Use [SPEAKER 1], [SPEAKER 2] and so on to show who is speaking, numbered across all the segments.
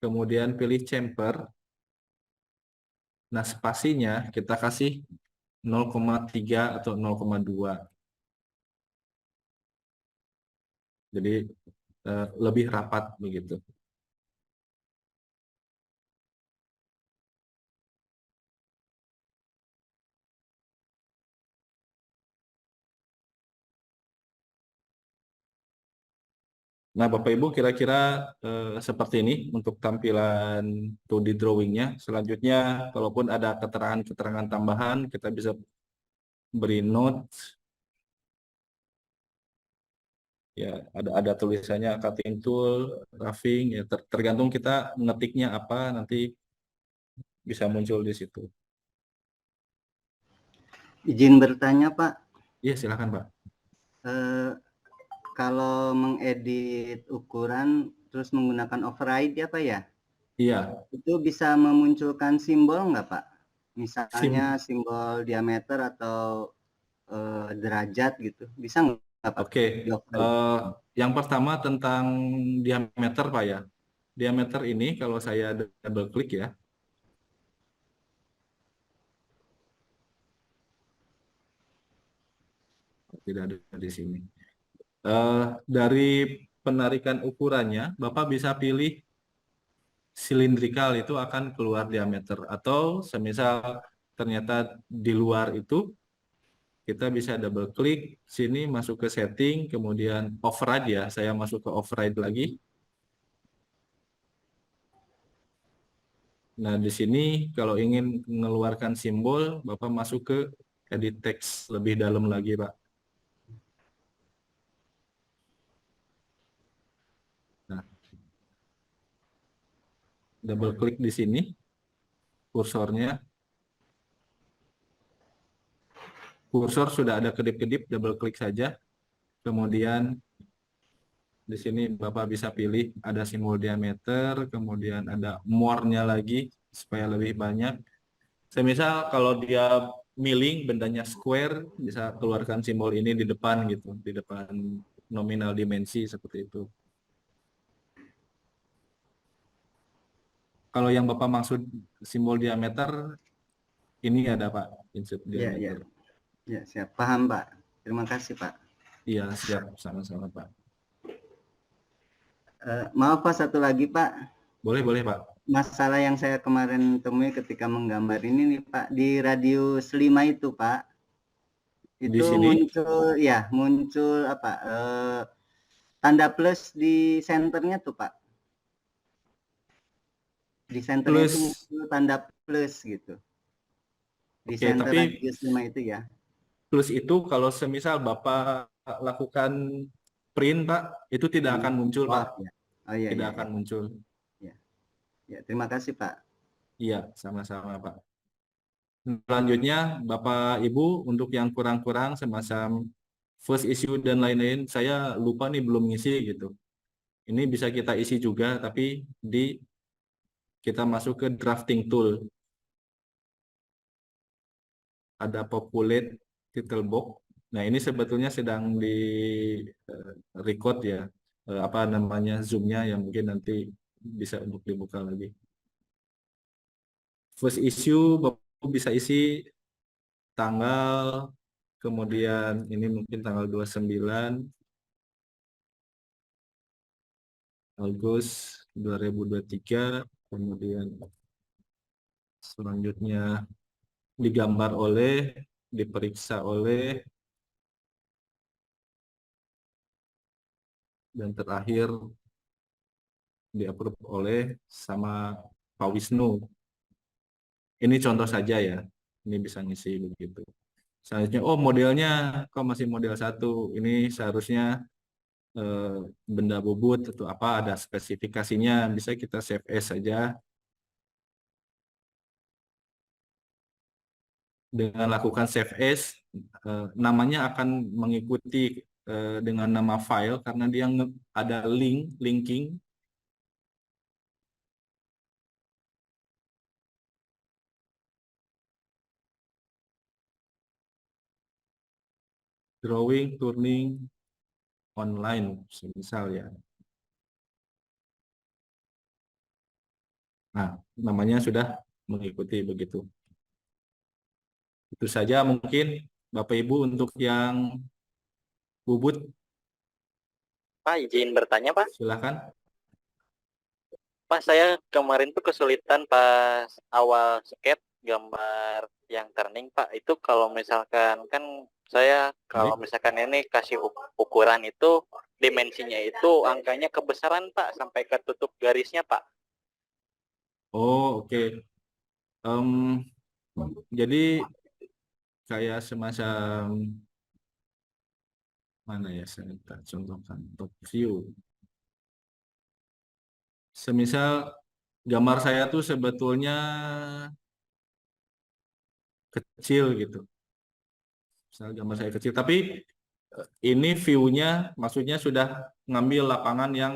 [SPEAKER 1] kemudian pilih chamfer. Nah, spasinya kita kasih 0,3 atau 0,2. Jadi lebih rapat begitu. Nah, Bapak Ibu kira-kira seperti ini untuk tampilan 2D drawing-nya. Selanjutnya, kalaupun ada keterangan-keterangan tambahan, kita bisa beri note. Ya, ada tulisannya cutting tool, roughing, ya tergantung kita ngetiknya apa, nanti bisa muncul di situ.
[SPEAKER 2] Izin bertanya, Pak.
[SPEAKER 1] Iya, silakan, Pak.
[SPEAKER 2] Kalau mengedit ukuran terus menggunakan override ya, Pak ya?
[SPEAKER 1] Iya.
[SPEAKER 2] Itu bisa memunculkan simbol nggak, Pak? Misalnya
[SPEAKER 1] Sim.
[SPEAKER 2] simbol diameter atau derajat gitu. Bisa nggak, Pak?
[SPEAKER 1] Oke. Yang pertama tentang diameter, Pak ya. Diameter ini kalau saya double klik ya, tidak ada di sini. Dari penarikan ukurannya, Bapak bisa pilih silindrikal, itu akan keluar diameter, atau semisal ternyata di luar itu, kita bisa double klik sini, masuk ke setting, kemudian override ya, saya masuk ke override lagi. Nah, di sini kalau ingin mengeluarkan simbol, Bapak masuk ke edit text lebih dalam lagi, Pak. Nah, double klik di sini, kursornya. Kursor sudah ada kedip-kedip, double klik saja. Kemudian di sini Bapak bisa pilih ada simbol diameter, kemudian ada more-nya lagi supaya lebih banyak. Semisal kalau dia milling bendanya square, bisa keluarkan simbol ini di depan gitu, di depan nominal dimensi seperti itu. Kalau yang Bapak maksud simbol diameter, ini ada Pak, insert
[SPEAKER 2] Iya, iya.
[SPEAKER 1] diameter.
[SPEAKER 2] Ya, siap. Paham, Pak. Terima kasih, Pak.
[SPEAKER 1] Iya, siap, sama-sama Pak.
[SPEAKER 2] Maaf, Pak, satu lagi, Pak.
[SPEAKER 1] Boleh Pak.
[SPEAKER 2] Masalah yang saya kemarin temui ketika menggambar ini nih, Pak, di radius 5 itu, Pak,
[SPEAKER 1] Di
[SPEAKER 2] itu
[SPEAKER 1] sini
[SPEAKER 2] muncul apa, tanda plus di senternya tuh, Pak. Di senternya itu
[SPEAKER 1] plus,
[SPEAKER 2] muncul tanda plus gitu. Di
[SPEAKER 1] oke,
[SPEAKER 2] center
[SPEAKER 1] tapi
[SPEAKER 2] radius 5 itu ya.
[SPEAKER 1] plus itu kalau semisal Bapak lakukan print Pak, itu tidak akan muncul
[SPEAKER 2] Oh
[SPEAKER 1] Pak,
[SPEAKER 2] ya. Oh iya
[SPEAKER 1] tidak
[SPEAKER 2] iya
[SPEAKER 1] akan
[SPEAKER 2] iya.
[SPEAKER 1] muncul.
[SPEAKER 2] Ya. Ya, terima kasih, Pak.
[SPEAKER 1] Iya, sama-sama Pak. Selanjutnya Bapak Ibu untuk yang kurang-kurang semacam first issue dan lain-lain, saya lupa nih belum ngisi gitu. Ini bisa kita isi juga, tapi kita masuk ke drafting tool. Ada populate title box. Nah, ini sebetulnya sedang di record ya, apa namanya zoomnya yang mungkin nanti bisa untuk dibuka lagi. First issue Bapak bisa isi tanggal, kemudian ini mungkin tanggal 29 Agustus 2023, kemudian selanjutnya digambar oleh, diperiksa oleh, dan terakhir di-approve oleh sama Pak Wisnu. Ini contoh saja ya, ini bisa ngisi begitu. Selanjutnya, oh modelnya kok masih model 1, ini seharusnya eh, benda bobot atau apa, ada spesifikasinya, bisa kita save as saja. Dengan lakukan save as, namanya akan mengikuti dengan nama file karena dia ada linking. Drawing, turning, online, misal ya. Nah, namanya sudah mengikuti begitu. Itu saja mungkin Bapak Ibu untuk yang bubut,
[SPEAKER 3] Pak, izin bertanya, Pak.
[SPEAKER 1] silakan.
[SPEAKER 3] Pak, saya kemarin tuh kesulitan pas awal skate gambar yang turning, Pak. Itu kalau misalkan kan saya kalau
[SPEAKER 1] Baik.
[SPEAKER 3] misalkan ini kasih ukuran itu dimensinya itu angkanya kebesaran, Pak, sampai ketutup garisnya, Pak.
[SPEAKER 1] Oh, oke. Em, jadi kayak semacam mana ya, saya minta contohkan top view. Semisal gambar saya tuh sebetulnya kecil gitu. Misal gambar saya kecil, tapi ini view-nya maksudnya sudah ngambil lapangan yang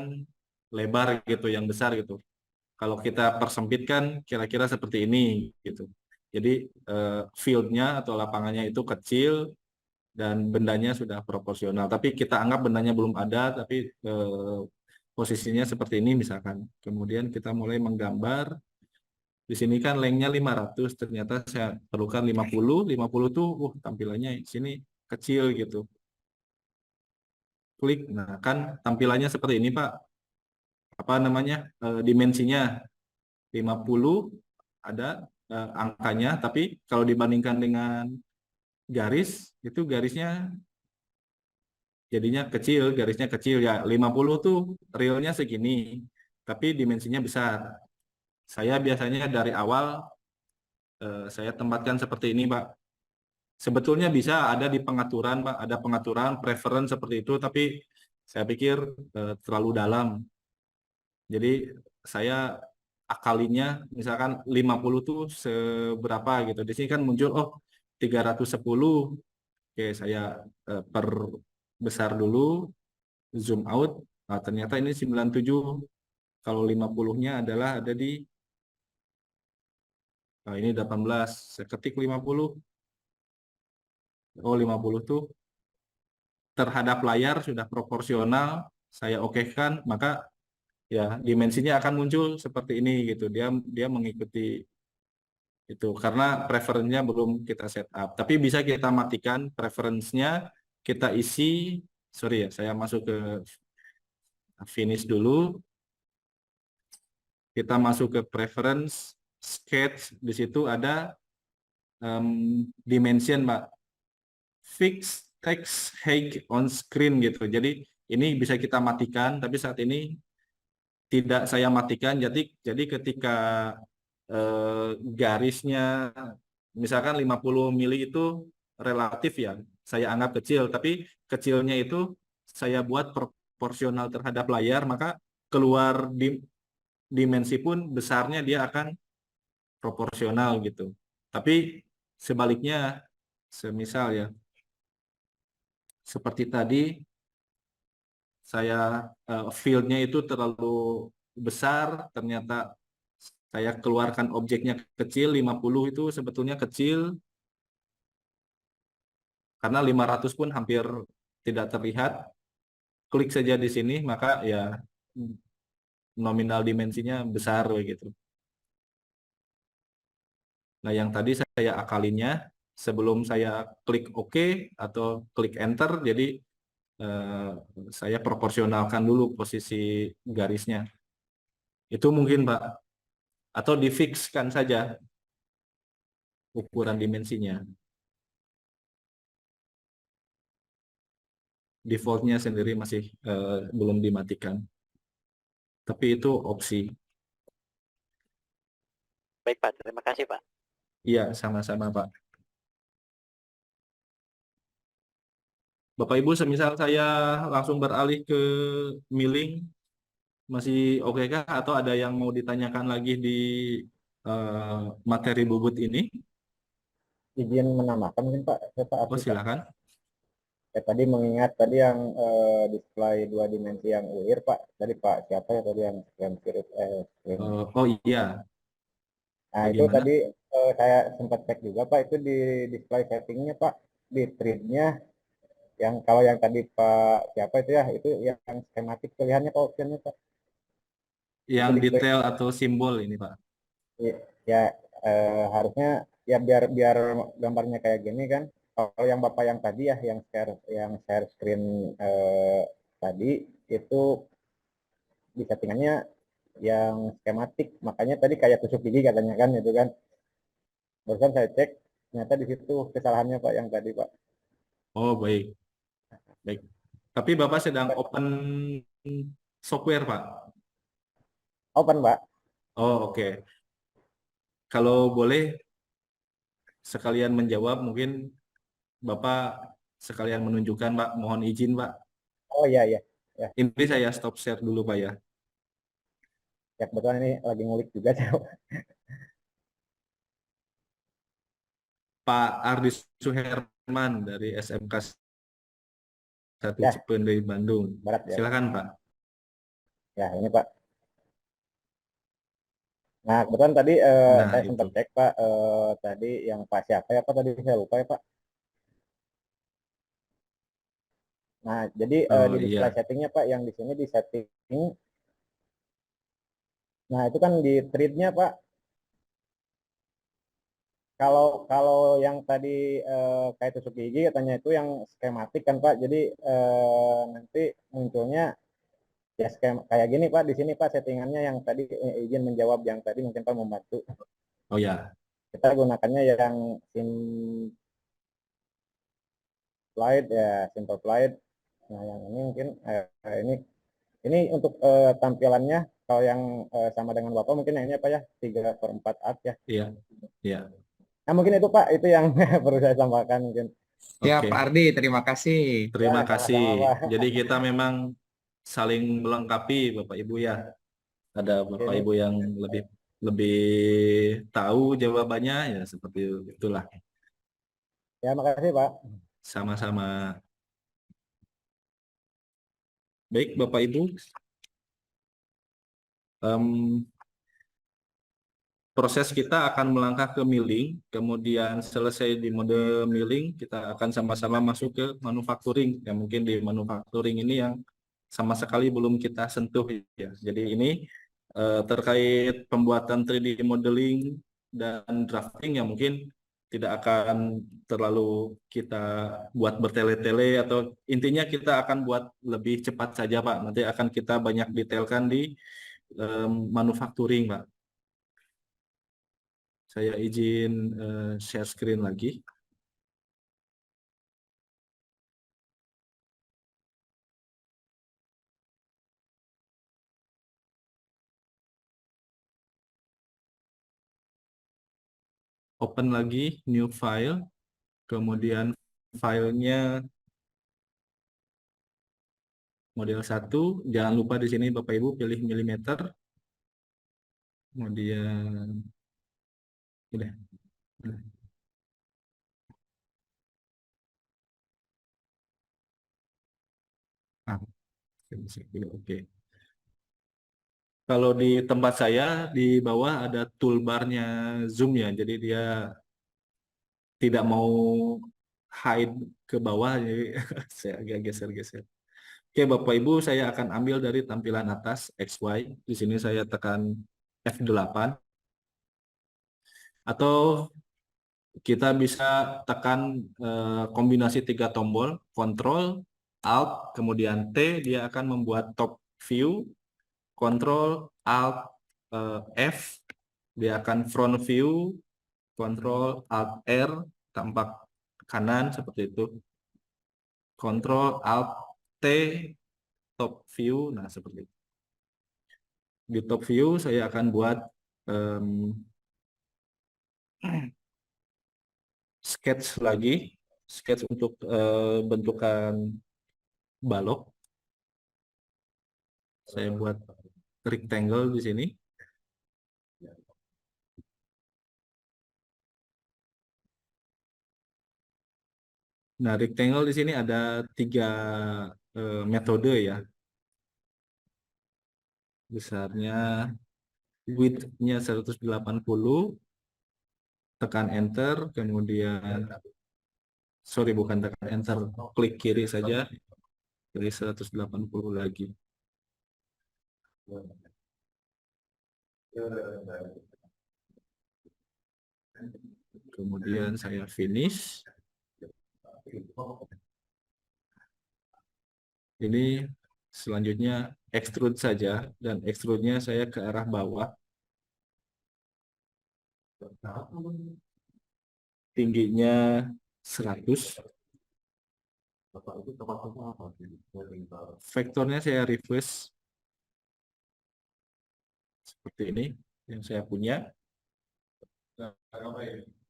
[SPEAKER 1] lebar gitu, yang besar gitu. Kalau kita persempitkan kira-kira seperti ini gitu. Jadi field-nya atau lapangannya itu kecil dan bendanya sudah proporsional. Tapi kita anggap bendanya belum ada, tapi posisinya seperti ini misalkan. Kemudian kita mulai menggambar. Di sini kan lengthnya 500, ternyata saya perlukan 50. 50 tuh tampilannya di sini kecil gitu. Klik, nah kan tampilannya seperti ini Pak. Apa namanya? Dimensinya 50 ada angkanya, tapi kalau dibandingkan dengan garis, itu garisnya jadinya kecil, garisnya kecil ya. 50 tuh realnya segini, tapi dimensinya besar. Saya biasanya dari awal saya tempatkan seperti ini, Pak. Sebetulnya bisa ada di pengaturan, Pak, ada pengaturan preference seperti itu, tapi saya pikir terlalu dalam. Jadi saya akalinya misalkan 50 tuh seberapa gitu. Di sini kan muncul 310. Oke, saya perbesar dulu, zoom out. Nah, ternyata ini 97. Kalau 50-nya adalah ada di ini 18. Saya ketik 50. Oh, 50 tuh terhadap layar sudah proporsional. Saya okekan, maka ya dimensinya akan muncul seperti ini gitu. Dia mengikuti itu karena preferensinya belum kita setup. Tapi bisa kita matikan preferensinya, kita isi. Sorry ya, saya masuk ke finish dulu. Kita masuk ke preference, sketch. Di situ ada dimension, Pak. Fix text height on screen gitu. Jadi ini bisa kita matikan, tapi saat ini tidak saya matikan. Jadi ketika garisnya misalkan 50 mili itu relatif ya, saya anggap kecil, tapi kecilnya itu saya buat proporsional terhadap layar, maka keluar dimensi pun besarnya dia akan proporsional gitu. Tapi sebaliknya, semisal ya, seperti tadi saya field-nya itu terlalu besar, ternyata saya keluarkan objeknya kecil, 50 itu sebetulnya kecil, karena 500 pun hampir tidak terlihat. Klik saja di sini, maka ya nominal dimensinya besar gitu. Nah, yang tadi saya akalinnya sebelum saya klik OK atau klik Enter, jadi eh, saya proporsionalkan dulu posisi garisnya. Itu mungkin, Pak. Atau difixkan saja ukuran dimensinya. Defaultnya sendiri masih belum dimatikan. Tapi itu opsi.
[SPEAKER 3] Baik, Pak. Terima kasih, Pak.
[SPEAKER 1] Iya, sama-sama, Pak. Bapak Ibu, semisal saya langsung beralih ke milling, masih oke kah? Atau ada yang mau ditanyakan lagi di materi bubut ini?
[SPEAKER 4] Izin menambahkan mungkin Pak, saya Pak
[SPEAKER 1] Oh,
[SPEAKER 4] Arfi Pak.
[SPEAKER 1] silakan.
[SPEAKER 4] Ya, tadi mengingat tadi yang display dua dimensi yang UIR Pak, tadi Pak siapa ya tadi yang screen.
[SPEAKER 1] Oh iya,
[SPEAKER 4] Nah itu
[SPEAKER 1] bagaimana?
[SPEAKER 4] tadi saya sempat cek juga Pak, itu di display settingnya Pak, di tripnya yang kalau yang tadi Pak siapa itu ya, itu yang skematik pilihannya Pak optionnya Pak. Itu
[SPEAKER 1] Yang
[SPEAKER 4] display
[SPEAKER 1] detail atau simbol ini, Pak?
[SPEAKER 4] Ya, ya, harusnya ya biar biar gambarnya kayak gini kan. Kalau yang Bapak yang tadi ya, yang share screen tadi itu di settingannya yang skematik, makanya tadi kayak tusuk gigi katanya kan itu kan. Barusan saya cek, ternyata di situ kesalahannya Pak yang tadi Pak.
[SPEAKER 1] Oh, baik, baik. Tapi Bapak sedang open software, Pak.
[SPEAKER 4] Open Pak.
[SPEAKER 1] Oh, oke. Kalau boleh sekalian menjawab, mungkin Bapak sekalian menunjukkan, Pak. Mohon izin, Pak.
[SPEAKER 4] Oh iya iya. Ya,
[SPEAKER 1] Ini saya stop share dulu, Pak ya.
[SPEAKER 4] ya kebetulan ini lagi ngulik juga saya.
[SPEAKER 1] Pak Ardi Suherman dari SMK 1
[SPEAKER 4] Ya,
[SPEAKER 1] Cipendei, Bandung.
[SPEAKER 4] berat ya.
[SPEAKER 1] Silakan, Pak.
[SPEAKER 4] Ya, ini Pak. Nah, kebetulan tadi
[SPEAKER 1] Nah,
[SPEAKER 4] saya
[SPEAKER 1] itu.
[SPEAKER 4] sempat cek Pak, tadi yang Pak siapa ya Pak tadi saya lupa ya Pak. Nah, jadi
[SPEAKER 1] Oh,
[SPEAKER 4] di display
[SPEAKER 1] iya.
[SPEAKER 4] settingnya Pak, yang di sini di setting. Nah, itu kan di thread-nya Pak. Kalau kalau yang tadi kayak tusuk gigi katanya itu yang skematik kan Pak. Jadi nanti munculnya ya kayak gini Pak. Di sini Pak settingannya yang tadi izin menjawab yang tadi mungkin Pak membantu.
[SPEAKER 1] Oh, ya.
[SPEAKER 4] Kita gunakannya yang simplified ya, simple flight. Nah, yang ini mungkin ini untuk tampilannya kalau yang sama dengan Bapak mungkin yang ini apa ya 3/4 art ya.
[SPEAKER 1] Iya, iya.
[SPEAKER 4] Nah, mungkin itu Pak, itu yang perlu saya sampaikan mungkin.
[SPEAKER 5] Siap, Pak
[SPEAKER 1] Oke.
[SPEAKER 5] Ardi, terima kasih.
[SPEAKER 4] Ya,
[SPEAKER 1] Terima kasih.
[SPEAKER 4] sama-sama Pak.
[SPEAKER 1] Jadi kita memang saling melengkapi, Bapak Ibu ya. Ada Bapak
[SPEAKER 4] Ini
[SPEAKER 1] Ibu yang lebih lebih tahu jawabannya, ya seperti itulah.
[SPEAKER 4] ya makasih Pak.
[SPEAKER 1] Sama-sama. Baik, Bapak Ibu. Em, Proses kita akan melangkah ke milling, kemudian selesai di mode milling, kita akan sama-sama masuk ke manufacturing. Ya mungkin di manufacturing ini yang sama sekali belum kita sentuh ya. Jadi ini terkait pembuatan 3D modeling dan drafting yang mungkin tidak akan terlalu kita buat bertele-tele, atau intinya kita akan buat lebih cepat saja Pak. Nanti akan kita banyak detailkan di manufacturing Pak. Saya izin share screen lagi. Open lagi, new file. Kemudian filenya model 1. Jangan lupa di sini Bapak Ibu pilih milimeter. Kemudian udah. Ah, oke. Kalau di tempat saya di bawah ada toolbarnya zoom ya. Jadi dia tidak mau hide ke bawah, jadi saya agak geser-geser. Oke, Bapak Ibu, saya akan ambil dari tampilan atas XY. Di sini saya tekan F8, atau kita bisa tekan kombinasi 3 tombol, Ctrl, Alt, kemudian T, dia akan membuat top view, Ctrl, Alt, F, dia akan front view, Ctrl, Alt, R, tampak kanan seperti itu. Ctrl, Alt, T, top view, nah seperti itu. Di top view saya akan buat sketch lagi, sketch untuk bentukan balok. Saya buat rectangle di sini. Nah, rectangle di sini ada 3 metode ya. Besarnya, width-nya 180, tekan enter, kemudian sorry bukan tekan enter, klik kiri saja, pilih 180 lagi. Kemudian saya finish. Ini selanjutnya extrude saja, dan extrude-nya saya ke arah bawah. Tingginya 100. Vektornya saya reverse seperti ini yang saya punya.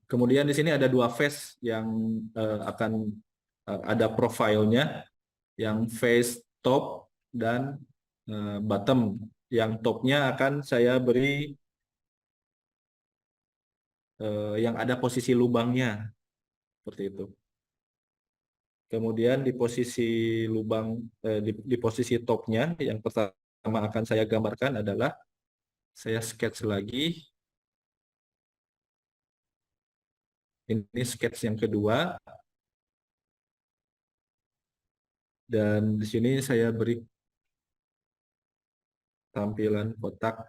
[SPEAKER 1] Kemudian di sini ada dua face yang akan ada profilnya, yang face top dan bottom. Yang topnya akan saya beri yang ada posisi lubangnya seperti itu. Kemudian di posisi lubang di posisi topnya yang pertama akan saya gambarkan adalah saya sketch lagi. Ini sketch yang kedua. Dan di sini saya beri tampilan kotak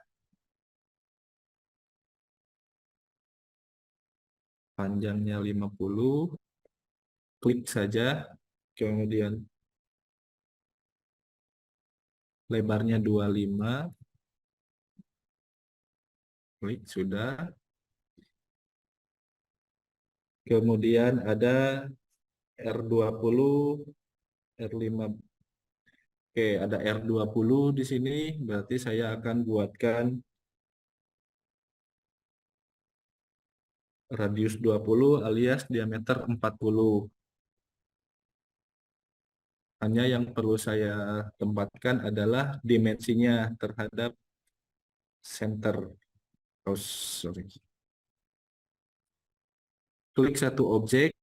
[SPEAKER 1] panjangnya 50. Klik saja. Kemudian lebarnya 25. Klik sudah. Kemudian ada R20, R5. Oke, ada R20 di sini. Berarti saya akan buatkan radius 20 alias diameter 40. Hanya yang perlu saya tempatkan adalah dimensinya terhadap center. Oh, sorry. Klik satu objek,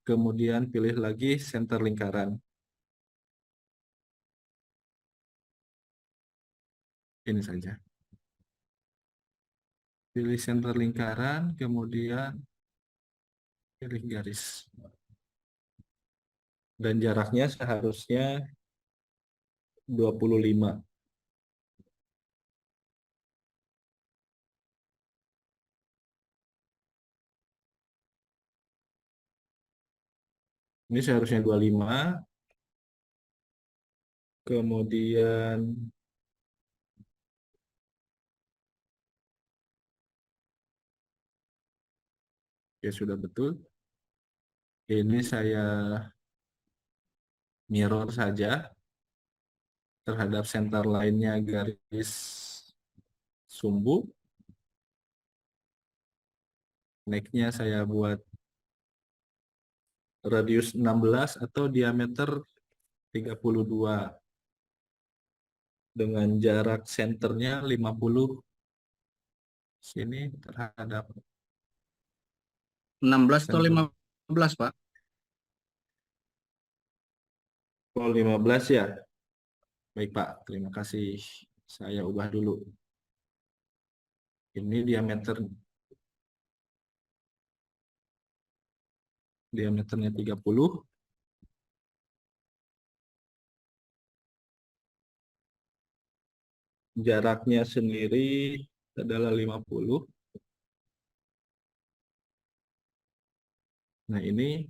[SPEAKER 1] kemudian pilih lagi center lingkaran. Ini saja. Pilih center lingkaran, kemudian pilih garis. Dan jaraknya seharusnya 25. Ini seharusnya 25. Kemudian ya sudah betul. Ini saya mirror saja terhadap center lainnya garis sumbu. Next-nya saya buat radius 16 atau diameter 32 dengan jarak senternya 50 sini terhadap
[SPEAKER 5] 16 atau
[SPEAKER 1] center.
[SPEAKER 5] 15, Pak?
[SPEAKER 1] Oh, 15 ya. Baik, Pak. Terima kasih. Saya ubah dulu. Ini diameternya 30. Jaraknya sendiri adalah 50. Nah, ini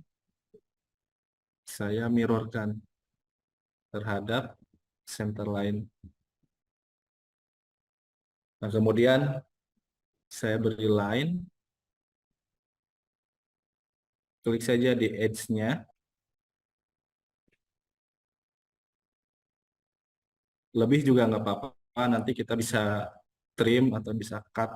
[SPEAKER 1] saya mirrorkan terhadap center line. Nah, kemudian saya beri line. Klik saja di edge-nya. Lebih juga nggak apa-apa, nanti kita bisa trim atau bisa cut.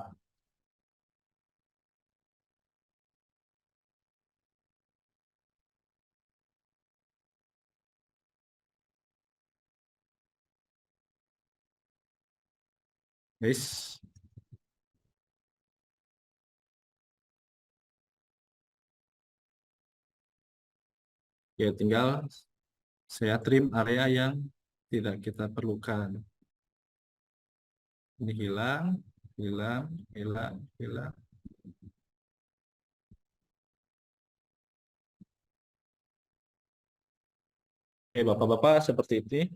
[SPEAKER 1] Guys, ya tinggal saya trim area yang tidak kita perlukan. Ini hilang, hilang, hilang, hilang. Oke, Bapak-Bapak, seperti ini.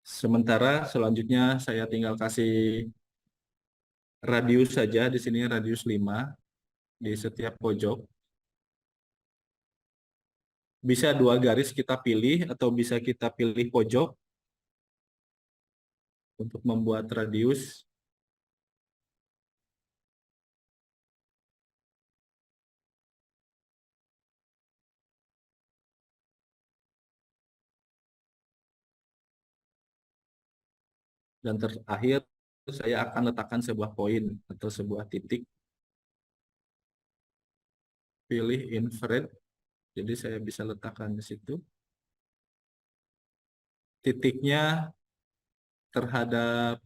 [SPEAKER 1] Sementara selanjutnya saya tinggal kasih radius saja, di sini radius 5. di setiap pojok. Bisa 2 garis kita pilih atau bisa kita pilih pojok untuk membuat radius. Dan terakhir saya akan letakkan sebuah poin atau sebuah titik. Pilih infrared. Jadi saya bisa letakkan di situ. Titiknya terhadap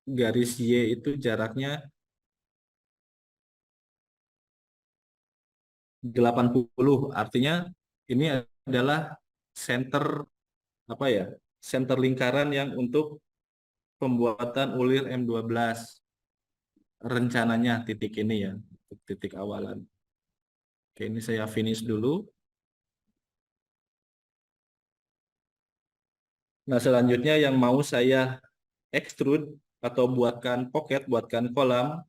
[SPEAKER 1] garis Y itu jaraknya 80. Artinya ini adalah center apa ya? Center lingkaran yang untuk pembuatan ulir M12. Rencananya titik ini ya, titik awalan. Oke, ini saya finish dulu. Nah, selanjutnya yang mau saya extrude atau buatkan pocket, buatkan kolam,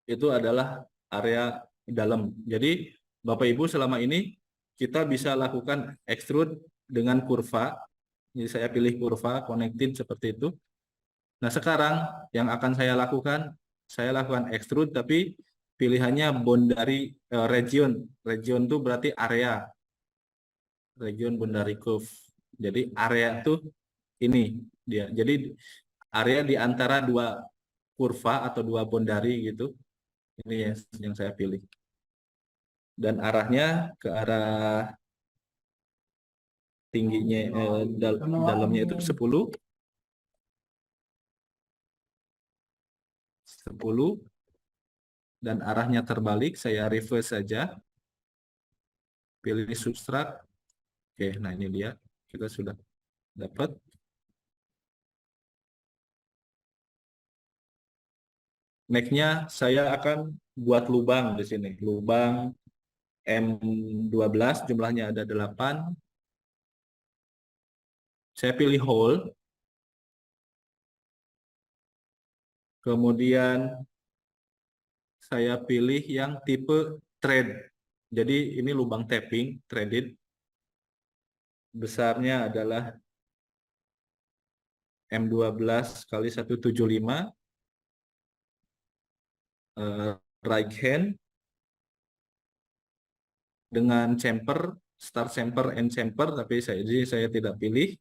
[SPEAKER 1] itu adalah area dalam. Jadi, Bapak Ibu selama ini kita bisa lakukan extrude dengan kurva. Jadi saya pilih kurva, connected seperti itu. Nah, sekarang yang akan saya lakukan extrude, tapi pilihannya boundary region. Region itu berarti area. Region boundary curve. Jadi area itu ini dia. Jadi area di antara 2 kurva atau 2 boundary gitu. Ini yang saya pilih. Dan arahnya ke arah tingginya dalamnya itu 10 dan arahnya terbalik, saya reverse saja. Pilih substrat. Oke, nah ini dia. Kita sudah dapat. Next-nya saya akan buat lubang di sini. Lubang M12 jumlahnya ada 8. Saya pilih hole. Kemudian saya pilih yang tipe thread. Jadi ini lubang tapping, threaded. Besarnya adalah M12 kali 175. Right hand. Dengan chamfer, start chamfer, end chamfer, tapi saya tidak pilih.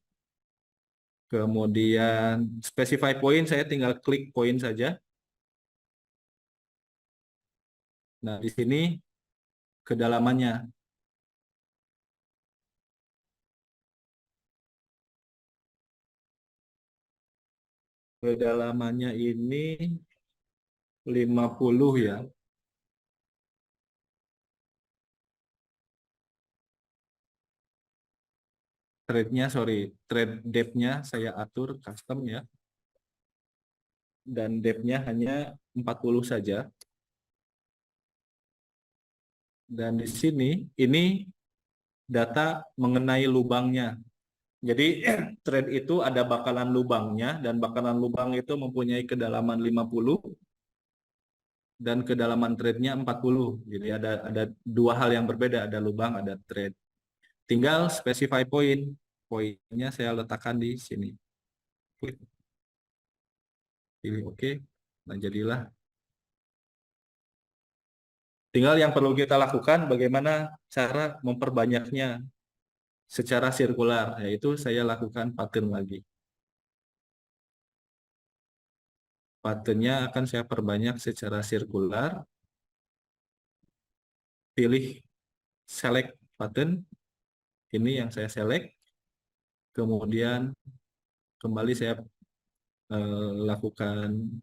[SPEAKER 1] Kemudian specify point, saya tinggal klik point saja. Nah, di sini kedalamannya. Kedalamannya ini 50 ya. Thread depth-nya saya atur custom ya. Dan depth-nya hanya 40 saja. Dan di sini ini data mengenai lubangnya. Jadi thread itu ada bakalan lubangnya dan bakalan lubang itu mempunyai kedalaman 50 dan kedalaman threadnya 40. Jadi ada 2 hal yang berbeda, ada lubang, ada thread. Tinggal specify point. Poinnya saya letakkan di sini. Klik. Pilih oke. Nah, jadilah. Tinggal yang perlu kita lakukan bagaimana cara memperbanyaknya secara sirkular, yaitu saya lakukan pattern lagi. Patternnya akan saya perbanyak secara sirkular. Pilih select pattern. Ini yang saya select. Kemudian kembali saya lakukan.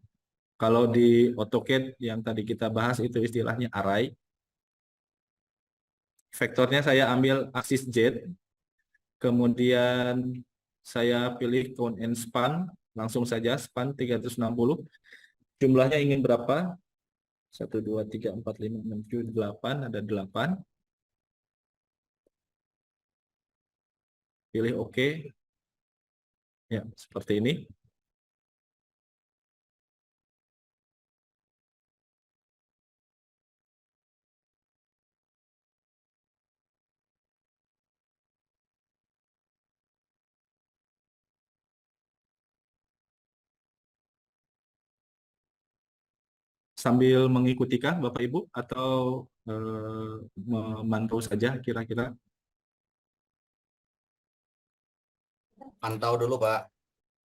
[SPEAKER 1] Kalau di AutoCAD yang tadi kita bahas itu istilahnya array. Vektornya saya ambil aksis Z. Kemudian saya pilih count and span. Langsung saja span 360. Jumlahnya ingin berapa? 1, 2, 3, 4, 5, 6, 7, 8. Ada 8. Pilih OK. Ya, seperti ini. sambil mengikuti kah Bapak Ibu atau memantau saja kira-kira?
[SPEAKER 5] Pantau dulu, Pak.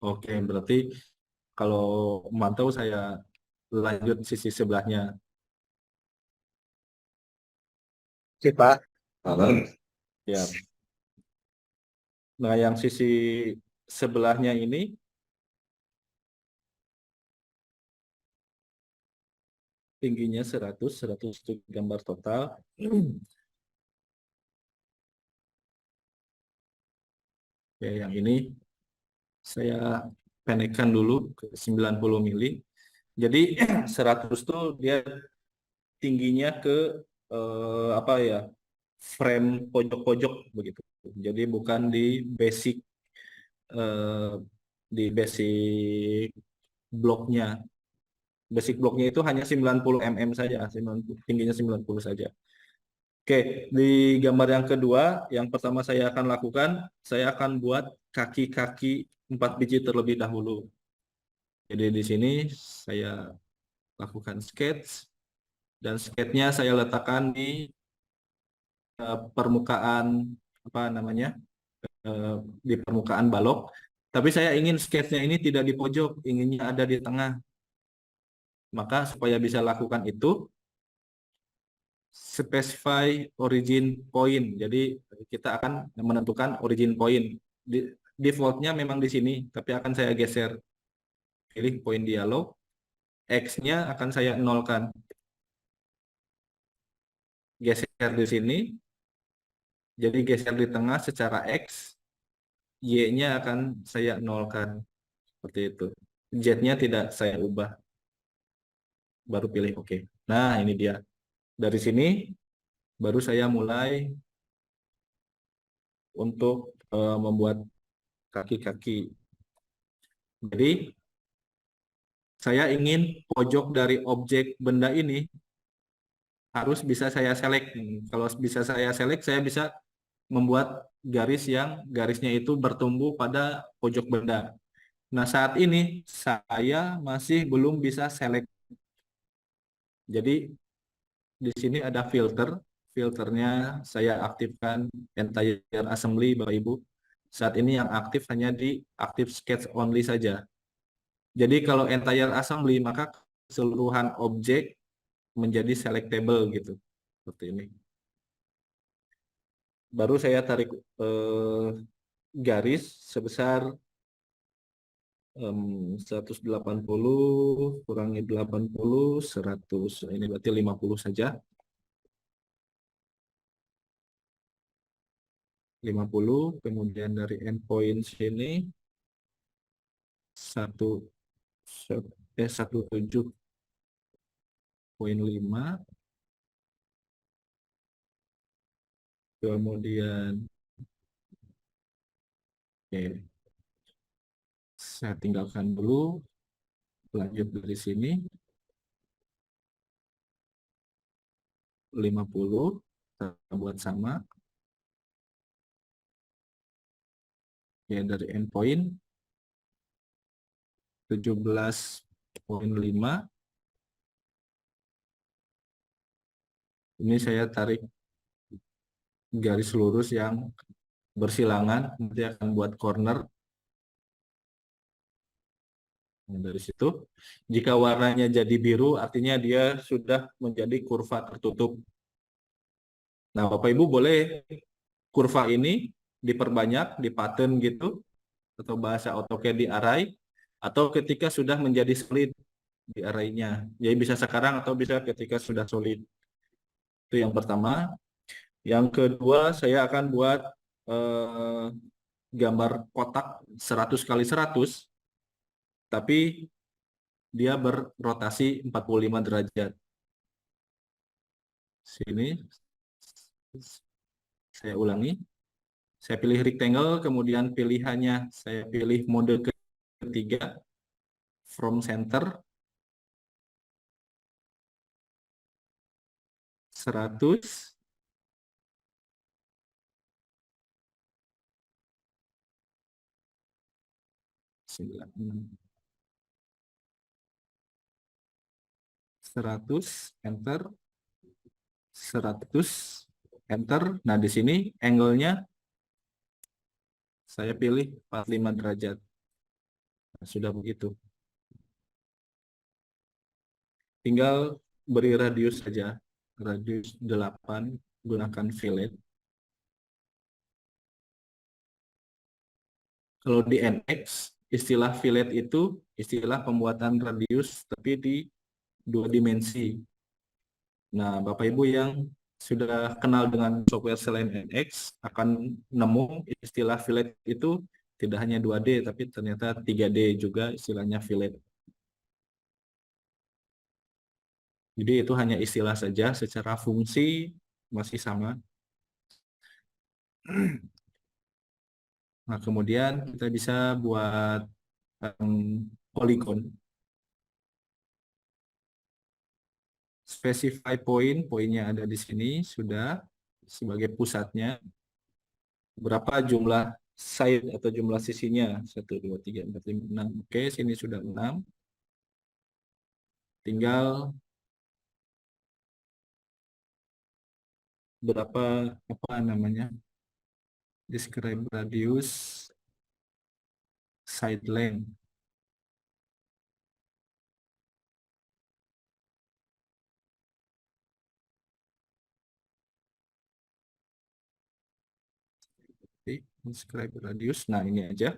[SPEAKER 1] Oke, berarti kalau memantau saya lanjut sisi sebelahnya.
[SPEAKER 5] Sip, Pak.
[SPEAKER 1] Ya. Nah, yang sisi sebelahnya ini tingginya 100 itu gambar total. Ya, yang ini saya pendekkan dulu ke 90 mili. Jadi 100 tuh dia tingginya ke apa ya? Frame pojok-pojok begitu. Jadi bukan eh, di basic bloknya. Basic bloknya itu hanya 90 mm saja, 90, tingginya 90 saja. Oke, di gambar yang kedua, yang pertama saya akan lakukan, saya akan buat kaki-kaki 4 biji terlebih dahulu. Jadi di sini saya lakukan sketch, dan sketchnya saya letakkan di permukaan apa namanya, di permukaan balok. Tapi saya ingin sketchnya ini tidak di pojok, inginnya ada di tengah. Maka supaya bisa lakukan itu, specify origin point. Jadi kita akan menentukan origin point. Defaultnya memang di sini, tapi akan saya geser. Pilih point dialog, X-nya akan saya nolkan. Geser di sini, jadi geser di tengah secara X, Y-nya akan saya nolkan. Seperti itu. Z-nya tidak saya ubah. Baru pilih OK. Nah, ini dia. Dari sini, baru saya mulai untuk membuat kaki-kaki. Jadi, saya ingin pojok dari objek benda ini harus bisa saya select. Kalau bisa saya select, saya bisa membuat garis yang garisnya itu bertumbuh pada pojok benda. Nah, saat ini saya masih belum bisa select. Jadi, di sini ada filter. Filternya saya aktifkan entire assembly, Bapak Ibu. Saat ini yang aktif hanya di active sketch only saja. Jadi kalau entire assembly, maka keseluruhan objek menjadi selectable gitu. Seperti ini. Baru saya tarik garis sebesar 180 kurangi 80, 100. Ini berarti 50 saja. 50, kemudian dari endpoint sini 17,5, kemudian oke, saya tinggalkan dulu, lanjut dari sini 50, kita buat sama. Ya, dari endpoint 17,5. Ini saya tarik garis lurus yang bersilangan, nanti akan buat corner. Nah, dari situ, jika warnanya jadi biru, artinya dia sudah menjadi kurva tertutup. Nah, Bapak Ibu boleh kurva ini diperbanyak, dipattern gitu, atau bahasa AutoCAD di array, atau ketika sudah menjadi solid di array-nya. Jadi bisa sekarang atau bisa ketika sudah solid. Itu yang pertama. Yang kedua, saya akan buat gambar kotak 100 kali 100, tapi dia berrotasi 45 derajat. Sini, saya ulangi. Saya pilih rectangle, kemudian pilihannya saya pilih mode ketiga, from center, 100, 100, enter, 100, enter. Nah, di sini angle-nya saya pilih 45 derajat. Nah, sudah begitu. Tinggal beri radius saja, radius 8, gunakan fillet. Kalau di NX, istilah fillet itu istilah pembuatan radius tapi di 2 dimensi. Nah, Bapak Ibu yang sudah kenal dengan software selain NX akan nemu istilah fillet itu tidak hanya 2D tapi ternyata 3D juga istilahnya fillet. Jadi itu hanya istilah saja, secara fungsi masih sama. Nah, kemudian kita bisa buat poligon. Specify point, poinnya ada di sini, sudah sebagai pusatnya. Berapa jumlah side atau jumlah sisinya? 1, 2, 3, 4, 5, 6. Oke, sini sudah 6. Tinggal berapa, apa namanya? Describe radius, side length. Describe radius. Nah, ini aja.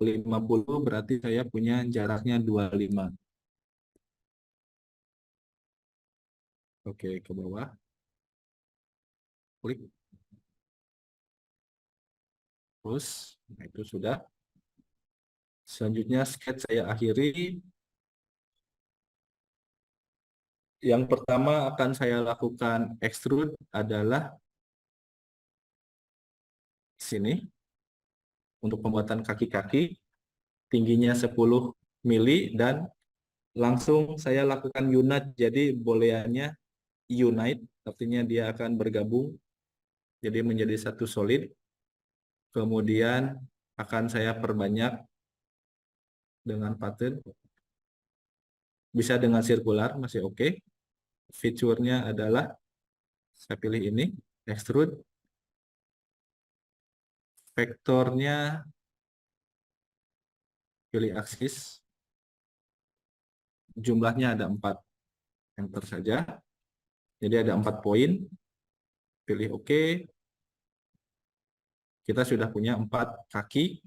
[SPEAKER 1] 50 berarti saya punya jaraknya 25. Oke, ke bawah. Klik. Terus, nah itu sudah. Selanjutnya sketch saya akhiri. Yang pertama akan saya lakukan extrude adalah sini. Untuk pembuatan kaki-kaki, tingginya 10 mili dan langsung saya lakukan unite. Jadi booleannya unite, artinya dia akan bergabung. Jadi menjadi satu solid. Kemudian akan saya perbanyak dengan pattern. Bisa dengan sirkular, masih oke. Fiturnya adalah, saya pilih ini, extrude. Vektornya, pilih aksis. Jumlahnya ada 4. Enter saja. Jadi ada 4 poin. Pilih oke. Kita sudah punya 4 kaki.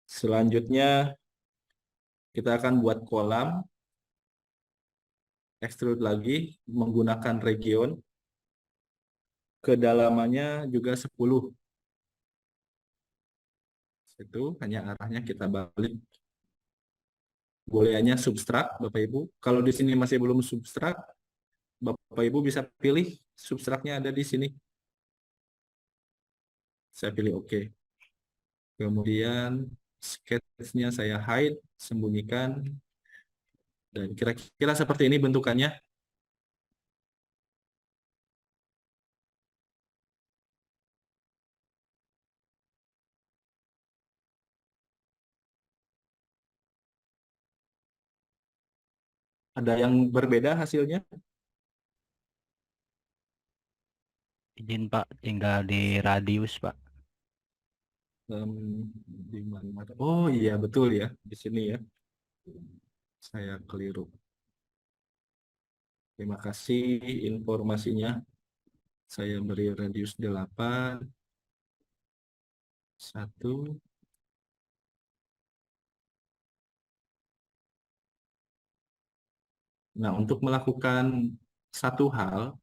[SPEAKER 1] Selanjutnya kita akan buat kolam. Extrude lagi menggunakan region. Kedalamannya juga 10. Itu hanya arahnya kita balik. Booleannya substrak, Bapak Ibu. Kalau di sini masih belum substrak, Bapak Ibu bisa pilih substraknya ada di sini. Saya pilih oke. Kemudian sketch-nya saya hide, sembunyikan. Dan kira-kira seperti ini bentukannya. Ada yang berbeda hasilnya?
[SPEAKER 6] Izin Pak, tinggal di radius Pak.
[SPEAKER 1] Di mana? Oh iya betul ya, di sini ya. Saya keliru. Terima kasih informasinya. Saya beri radius 8. 1. Nah, untuk melakukan satu hal,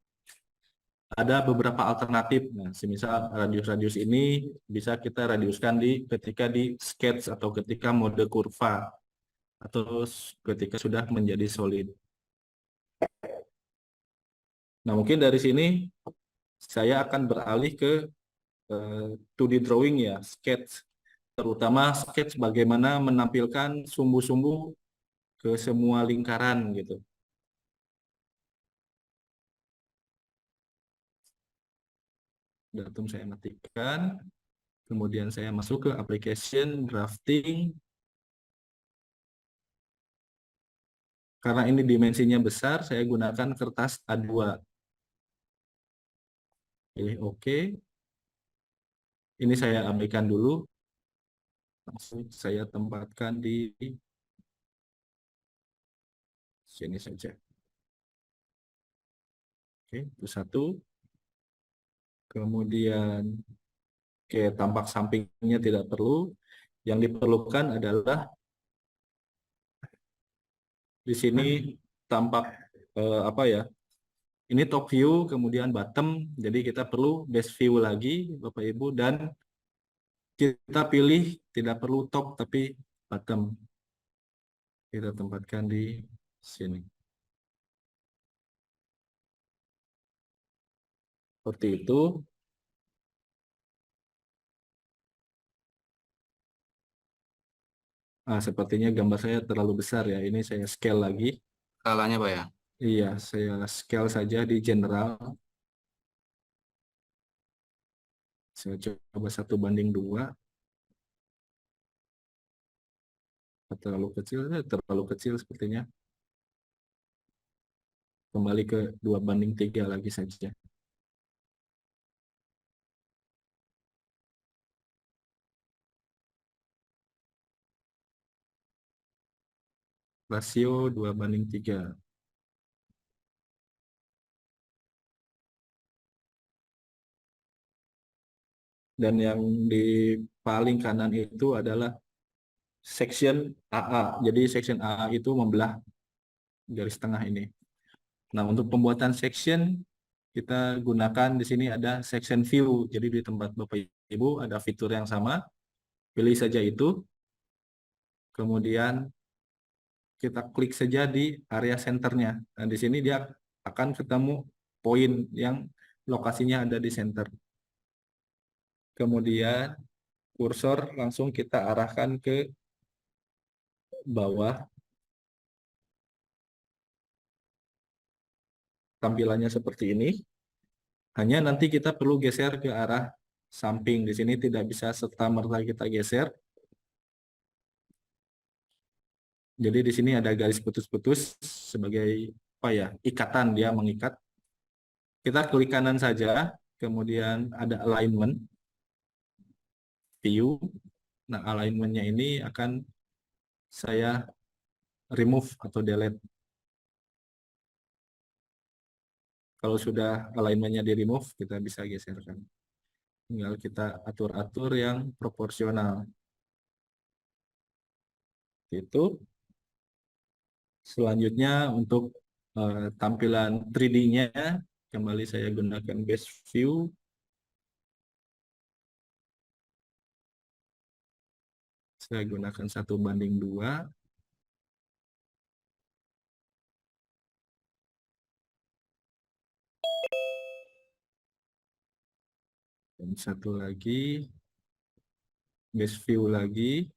[SPEAKER 1] ada beberapa alternatif. Nah, semisal radius-radius ini bisa kita radiuskan ketika di sketch atau ketika mode kurva atau ketika sudah menjadi solid. Nah, mungkin dari sini saya akan beralih ke 2D drawing ya, sketch. Terutama sketch bagaimana menampilkan sumbu-sumbu ke semua lingkaran gitu. Datum saya matikan. Kemudian saya masuk ke application, drafting. Karena ini dimensinya besar, saya gunakan kertas A2. Pilih oke. Ini saya abaikan dulu. Langsung saya tempatkan di sini saja. Oke, itu satu. Kemudian, oke, tampak sampingnya tidak perlu. Yang diperlukan adalah di sini tampak apa ya? Ini top view, kemudian bottom. Jadi kita perlu base view lagi, Bapak Ibu, dan kita pilih tidak perlu top tapi bottom. Kita tempatkan di sini. Seperti itu. Sepertinya gambar saya terlalu besar ya. Ini saya scale lagi.
[SPEAKER 7] Skalanya Pak ya?
[SPEAKER 1] Iya, saya scale saja di general. Saya coba 1:2. Terlalu kecil sepertinya. Kembali ke 2:3 lagi saja. Rasio 2:3. Dan yang di paling kanan itu adalah section AA. Jadi section AA itu membelah garis tengah ini. Nah, untuk pembuatan section kita gunakan di sini ada section view. Jadi di tempat Bapak Ibu ada fitur yang sama. Pilih saja itu. Kemudian kita klik saja di area centernya. Dan di sini dia akan ketemu poin yang lokasinya ada di center. Kemudian kursor langsung kita arahkan ke bawah. Tampilannya seperti ini. Hanya nanti kita perlu geser ke arah samping. Di sini tidak bisa serta-merta kita geser. Jadi di sini ada garis putus-putus sebagai apa ya? Ikatan, dia mengikat. Kita klik kanan saja, kemudian ada alignment, view. Nah, alignmentnya ini akan saya remove atau delete. Kalau sudah alignmentnya di remove, kita bisa geserkan. Tinggal kita atur-atur yang proporsional. Itu. Selanjutnya untuk tampilan 3D-nya, kembali saya gunakan base view. Saya gunakan 1:2. Dan satu lagi, base view lagi.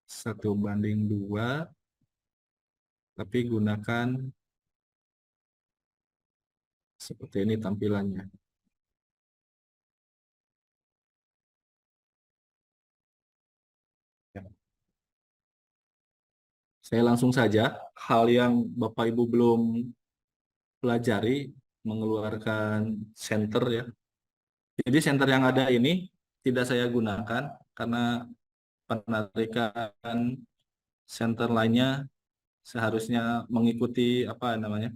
[SPEAKER 1] 1:2. Tapi gunakan seperti ini tampilannya. Saya langsung saja, hal yang Bapak Ibu belum pelajari, mengeluarkan center ya. Jadi center yang ada ini tidak saya gunakan karena penarikan center lainnya seharusnya mengikuti apa namanya,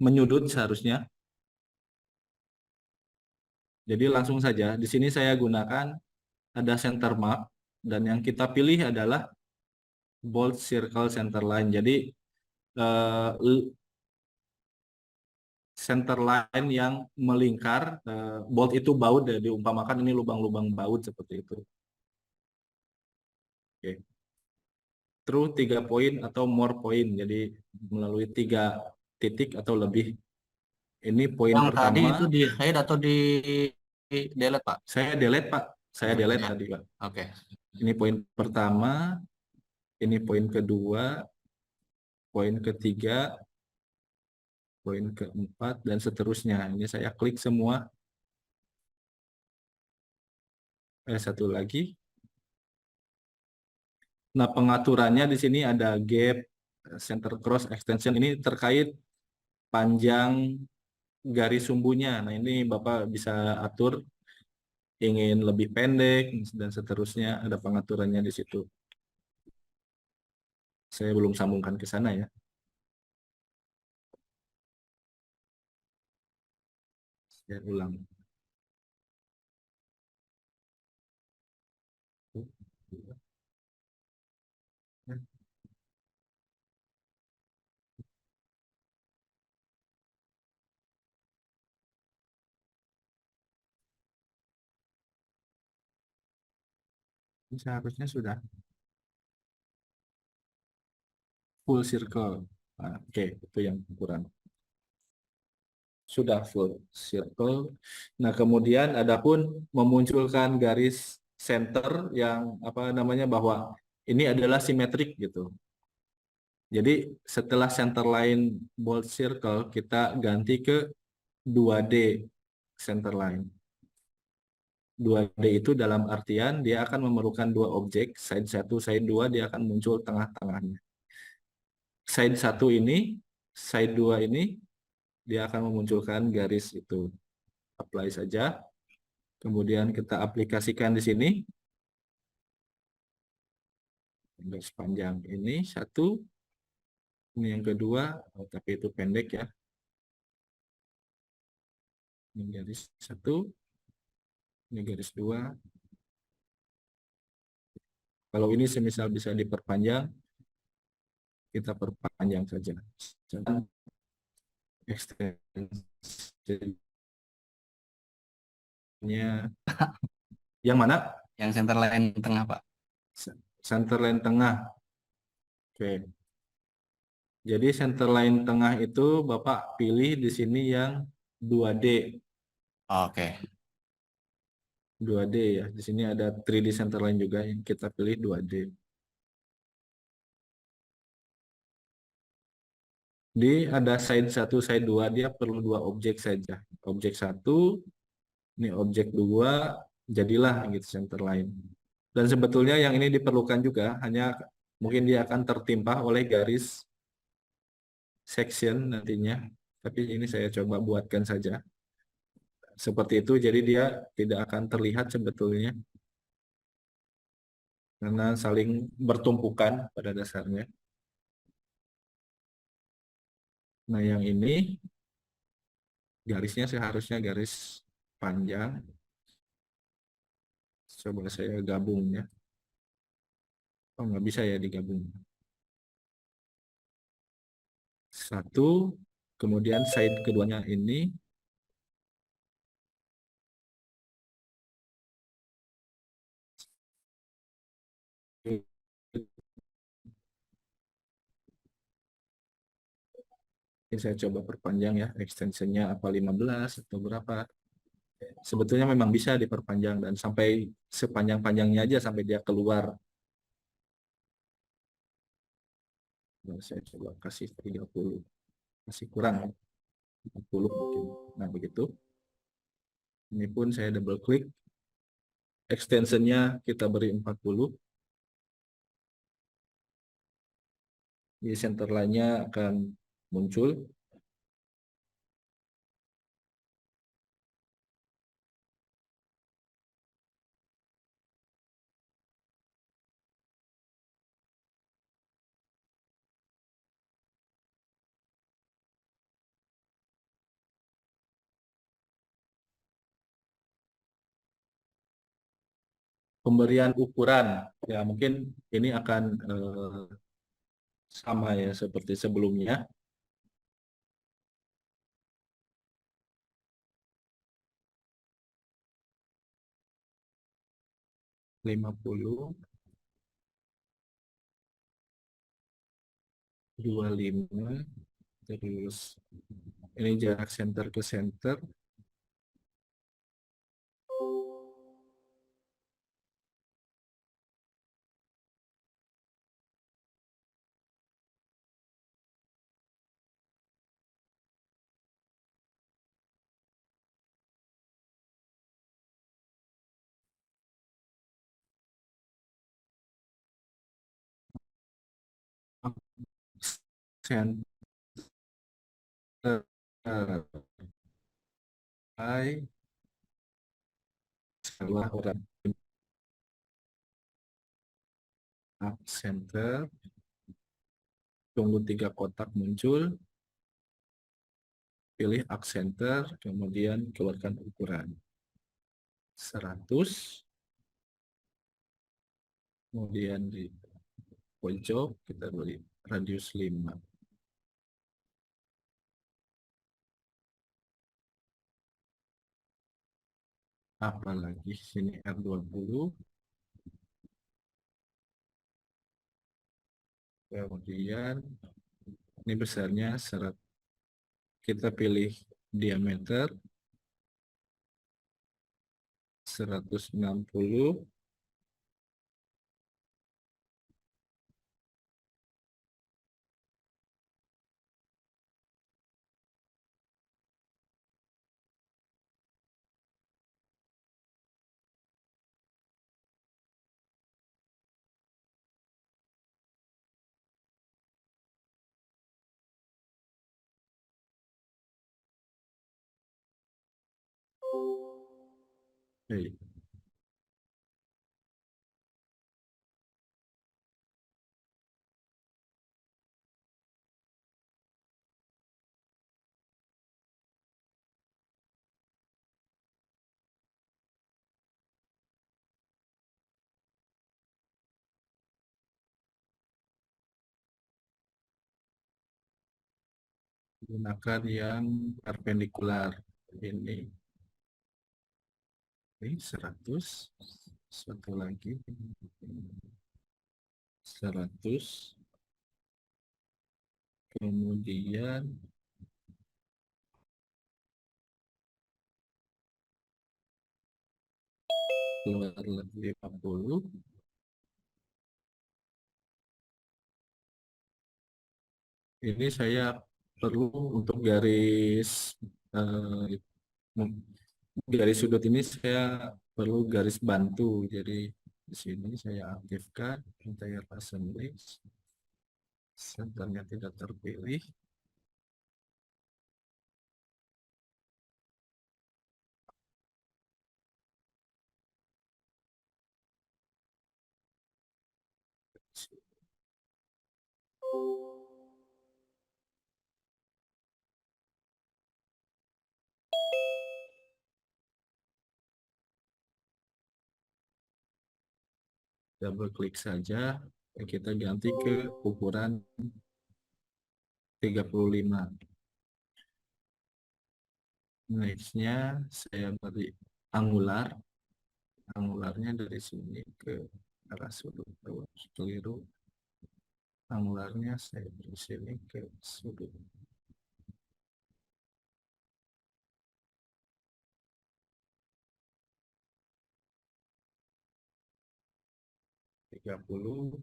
[SPEAKER 1] menyudut seharusnya. Jadi langsung saja, di sini saya gunakan ada center mark dan yang kita pilih adalah bold circle center line. Jadi center line yang melingkar, bold itu baut ya, diumpamakan ini lubang-lubang baut seperti itu. Oke. Through 3 poin atau more poin, jadi melalui 3 titik atau lebih. Ini poin
[SPEAKER 7] Yang
[SPEAKER 1] pertama.
[SPEAKER 7] tadi itu di hide atau di delete Pak?
[SPEAKER 1] Saya delete Pak, saya delete
[SPEAKER 7] Ya.
[SPEAKER 1] tadi Pak.
[SPEAKER 7] Oke.
[SPEAKER 1] Ini poin pertama, ini poin kedua, poin ketiga, poin keempat, dan seterusnya. Ini saya klik semua. Satu lagi. Nah, pengaturannya di sini ada gap, center cross, extension ini terkait panjang garis sumbunya. Nah, ini Bapak bisa atur ingin lebih pendek dan seterusnya, ada pengaturannya di situ. Saya belum sambungkan ke sana ya. Saya ulang. Ini seharusnya sudah full circle. Nah, oke, itu yang kurang. Sudah full circle. Nah, kemudian adapun memunculkan garis center yang apa namanya bahwa ini adalah simetrik gitu. Jadi setelah center line bold circle kita ganti ke 2D center line. 2D itu dalam artian dia akan memerlukan dua objek, side 1, side 2 dia akan muncul tengah-tengahnya. Side 1 ini, side 2 ini dia akan memunculkan garis itu. Apply saja. Kemudian kita aplikasikan di sini. Garis panjang ini satu. Ini yang kedua, tapi itu pendek ya. Ini garis satu. Ini garis dua. Kalau ini semisal bisa diperpanjang, kita perpanjang saja. Extensionnya yang mana?
[SPEAKER 7] Yang center line tengah, Pak.
[SPEAKER 1] Center line tengah. Oke. Jadi center line tengah itu Bapak pilih di sini yang 2D.
[SPEAKER 7] Oke.
[SPEAKER 1] 2D ya. Di sini ada 3D center line juga yang kita pilih 2D. Di ada side 1, side 2 dia perlu dua objek saja. Objek 1, ini objek 2, jadilah gitu center line. Dan sebetulnya yang ini diperlukan juga, hanya mungkin dia akan tertimpa oleh garis section nantinya. Tapi ini saya coba buatkan saja. Seperti itu, jadi dia tidak akan terlihat sebetulnya. Karena saling bertumpukan pada dasarnya. Nah, yang ini garisnya seharusnya garis panjang. Coba saya gabung ya. Oh, nggak bisa ya digabung. Satu, kemudian side keduanya ini. Ini saya coba perpanjang ya, extensionnya apa 15 atau berapa. Sebetulnya memang bisa diperpanjang dan sampai sepanjang-panjangnya aja sampai dia keluar. Nah, saya coba kasih 30. Masih kurang, 40 mungkin. Nah, begitu. Ini pun saya double klik. Extensionnya kita beri 40. Di center line-nya akan muncul. Pemberian ukuran, ya mungkin ini akan sama ya seperti sebelumnya. Lima puluh 25, terus ini jarak center ke center. center by skala ukuran up center, tunggu 3 kotak muncul, pilih arc center, kemudian keluarkan ukuran 100, kemudian di pojok kita beri radius 5. Apalagi sini R20, kemudian ini besarnya kita pilih diameter 160, Oke. Gunakan yang perpendikular ini. Oke, 100, satu lagi 100, kemudian keluar 50, ini saya perlu untuk garis garis sudut ini saya perlu garis bantu, jadi di sini saya aktifkan entire assembly, senternya tidak terpilih. Double klik saja, kita ganti ke ukuran 35. Next-nya saya beri angular, angularnya dari sini ke arah sudut keliru, angularnya saya beri sini ke sudut. Tiga puluh.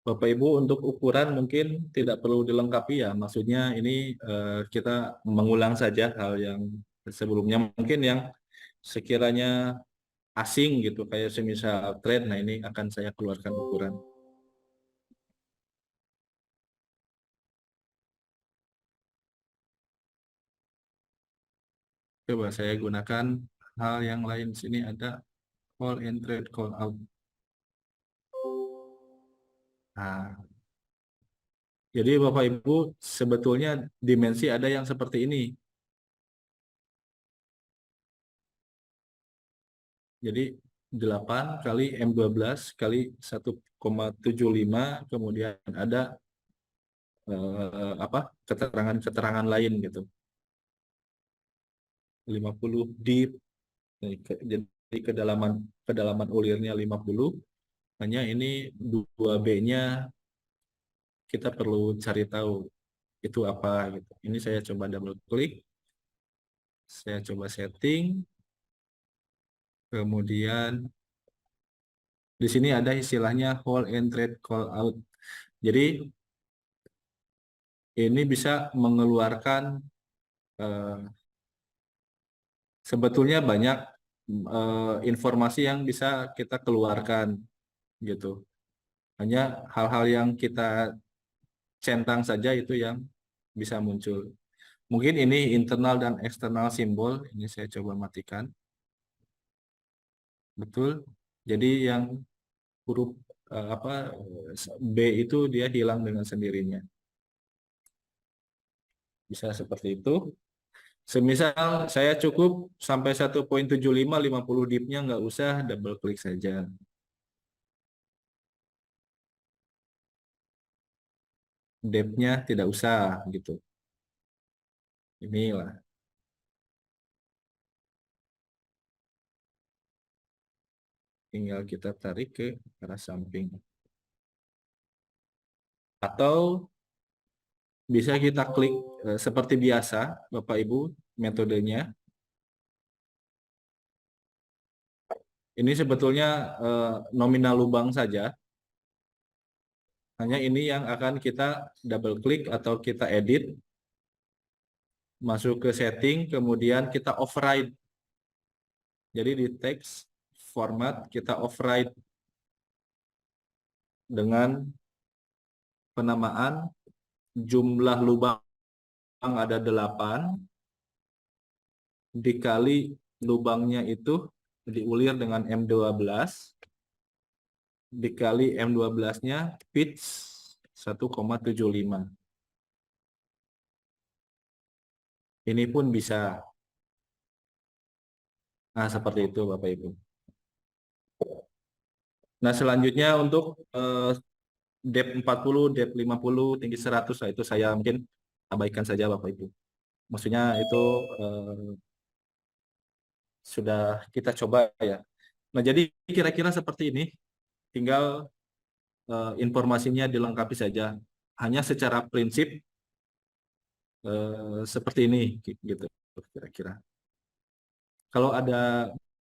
[SPEAKER 1] Bapak Ibu, untuk ukuran mungkin tidak perlu dilengkapi ya, maksudnya ini kita mengulang saja hal yang sebelumnya, mungkin yang sekiranya asing gitu, kayak semisal thread, nah ini akan saya keluarkan ukuran. Coba saya gunakan hal yang lain, sini ada call in thread, call out. Nah, jadi Bapak Ibu, sebetulnya dimensi ada yang seperti ini. Jadi 8 kali M12 kali 1,75, kemudian ada keterangan-keterangan lain gitu. 50 deep. Jadi kedalaman ulirnya 50. Hanya ini 2B-nya kita perlu cari tahu itu apa gitu. Ini saya coba double klik. Saya coba setting. Kemudian Di sini ada istilahnya hold and thread call out. Jadi ini bisa mengeluarkan sebetulnya banyak informasi yang bisa kita keluarkan gitu. Hanya hal-hal yang kita centang saja itu yang bisa muncul. Mungkin ini internal dan eksternal simbol. Ini saya coba matikan. Betul. Jadi yang huruf B itu dia hilang dengan sendirinya. Bisa seperti itu. Semisal saya cukup sampai 1.75 50 dipnya nggak usah, double klik saja. Depth-nya tidak usah gitu. Inilah. Tinggal kita tarik ke arah samping. Atau bisa kita klik seperti biasa, Bapak Ibu, metodenya. Ini sebetulnya nominal lubang saja. Hanya ini yang akan kita double klik atau kita edit. Masuk ke setting, kemudian kita override. Jadi di text format kita override dengan penamaan jumlah lubang ada 8 dikali lubangnya itu diulir dengan M12 dikali M12-nya pitch 1,75. Ini pun bisa. Nah, seperti itu Bapak Ibu. Nah, selanjutnya untuk depth 40, depth 50, tinggi 100, nah itu saya mungkin abaikan saja Bapak Ibu. Maksudnya itu sudah kita coba ya. Nah, jadi kira-kira seperti ini. Tinggal informasinya dilengkapi saja. Hanya secara prinsip seperti ini gitu kira-kira. Kalau ada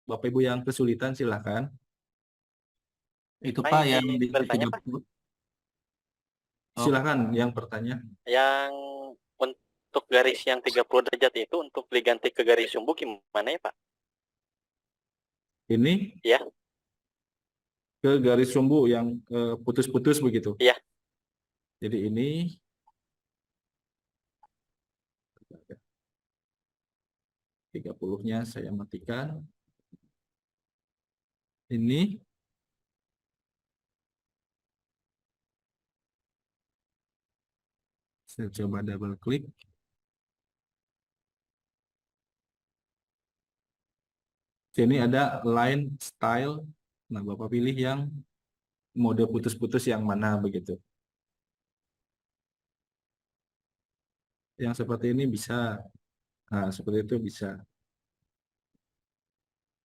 [SPEAKER 1] Bapak Ibu yang kesulitan silahkan.
[SPEAKER 7] Itu
[SPEAKER 3] Pak,
[SPEAKER 7] Pak
[SPEAKER 3] ini
[SPEAKER 7] yang di
[SPEAKER 3] bertanya, Pak.
[SPEAKER 7] 30.
[SPEAKER 1] Silahkan yang bertanya.
[SPEAKER 3] Yang untuk garis yang 30 derajat itu untuk diganti ke garis sumbu gimana ya Pak?
[SPEAKER 1] Ini
[SPEAKER 3] Ya.
[SPEAKER 1] ke garis sumbu yang putus-putus begitu.
[SPEAKER 3] Iya.
[SPEAKER 1] Jadi ini 30-nya saya matikan. Ini saya coba double klik. Sini ada line style. Nah, Bapak pilih yang mode putus-putus yang mana begitu. Yang seperti ini bisa. Nah, seperti itu bisa.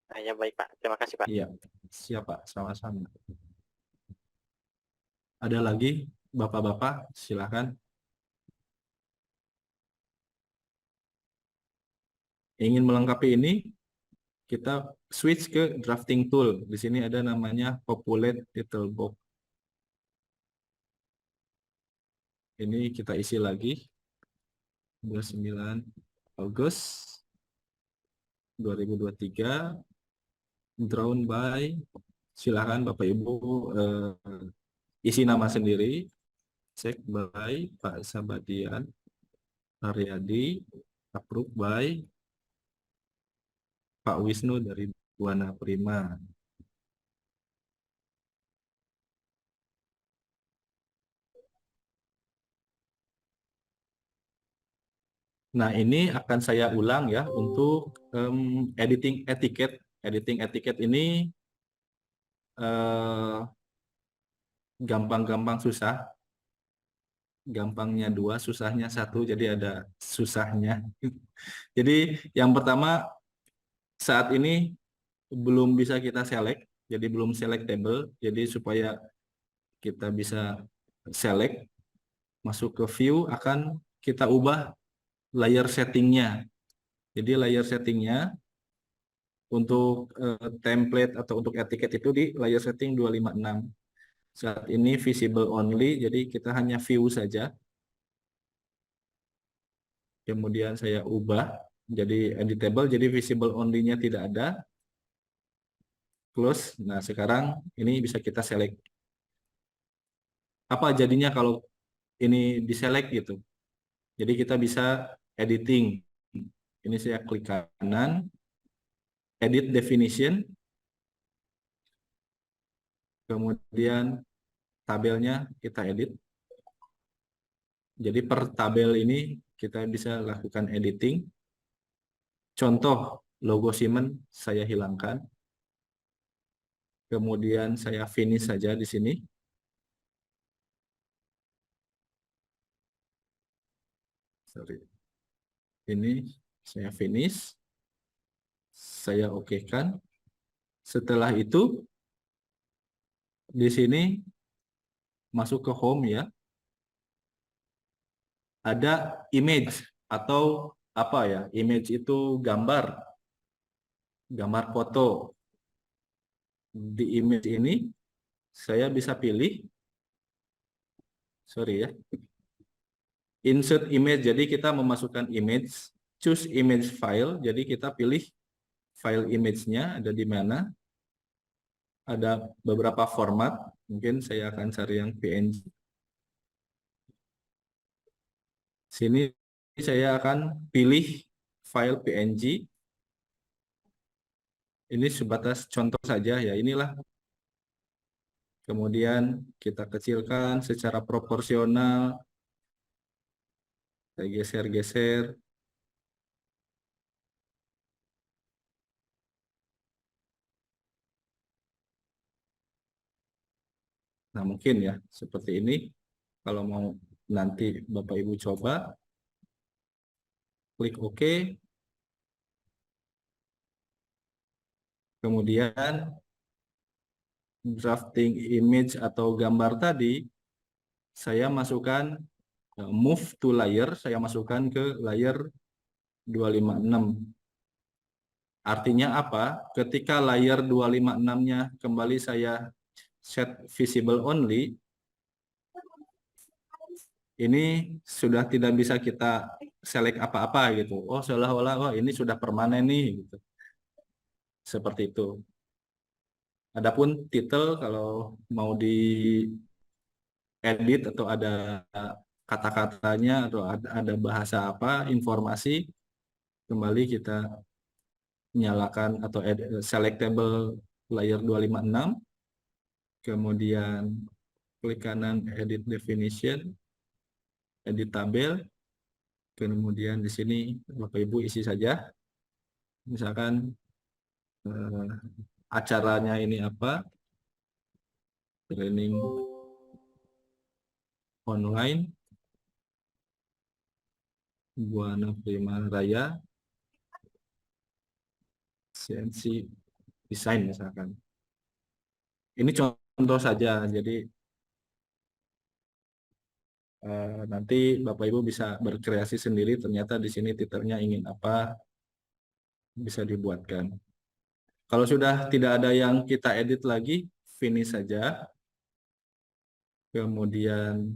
[SPEAKER 3] Nah, ya baik Pak. Terima kasih Pak.
[SPEAKER 1] Iya, siap Pak, sama-sama. Ada lagi Bapak-bapak, silakan. Ingin melengkapi ini, kita switch ke drafting tool. Di sini ada namanya populate title box. Ini kita isi lagi. 29 Agustus 2023. Drawn by, silahkan Bapak Ibu isi nama sendiri. Check by Pak Sabadian Aryadi. Approve by Pak Wisnu dari Buana Prima. Nah, ini akan saya ulang ya untuk editing etiket. Editing etiket ini gampang-gampang susah. Gampangnya 2, susahnya 1, jadi ada susahnya. Jadi yang pertama, saat ini belum bisa kita select, jadi belum selectable. Jadi supaya kita bisa select, masuk ke view, akan kita ubah layer settingnya. Jadi layer settingnya Untuk template atau untuk etiket itu di layer setting 256. Saat ini visible only, jadi kita hanya view saja. Kemudian saya ubah jadi editable, jadi visible only-nya tidak ada. Close. Nah, sekarang ini bisa kita select. Apa jadinya kalau ini diselect gitu? Jadi kita bisa editing. Ini saya klik kanan, edit definition, kemudian tabelnya kita edit. Jadi per tabel ini kita bisa lakukan editing. Contoh logo Siemens saya hilangkan. Kemudian saya finish saja di sini. Sorry. Ini saya finish. Saya okekan. Setelah itu di sini masuk ke home ya. Ada image atau apa ya? Image itu gambar foto. Di image ini saya bisa pilih, sorry ya, insert image. Jadi kita memasukkan image, choose image file. Jadi kita pilih file image-nya ada di mana. Ada beberapa format. Mungkin saya akan cari yang PNG. Sini saya akan pilih file PNG. Ini sebatas contoh saja ya, inilah. Kemudian kita kecilkan secara proporsional. Saya geser-geser. Nah, mungkin ya seperti ini. Kalau mau nanti Bapak Ibu coba, klik OK. Kemudian drafting image atau gambar tadi, saya masukkan move to layer, saya masukkan ke layer 256. Artinya apa? Ketika layer 256-nya kembali saya set visible only, ini sudah tidak bisa kita select apa-apa gitu. Oh, seolah-olah oh, ini sudah permanen nih gitu. Seperti itu. Adapun title kalau mau di edit atau ada kata-katanya atau ada bahasa apa, informasi, kembali kita nyalakan atau selectable layer 256. Kemudian klik kanan edit definition, edit tabel. Kemudian di sini Bapak Ibu isi saja. Misalkan acaranya ini apa? Training online Buana Prima Raya CNC Design misalkan. Ini contoh saja, jadi nanti Bapak Ibu bisa berkreasi sendiri. Ternyata di sini titelnya ingin apa, bisa dibuatkan. Kalau sudah tidak ada yang kita edit lagi, finish saja. Kemudian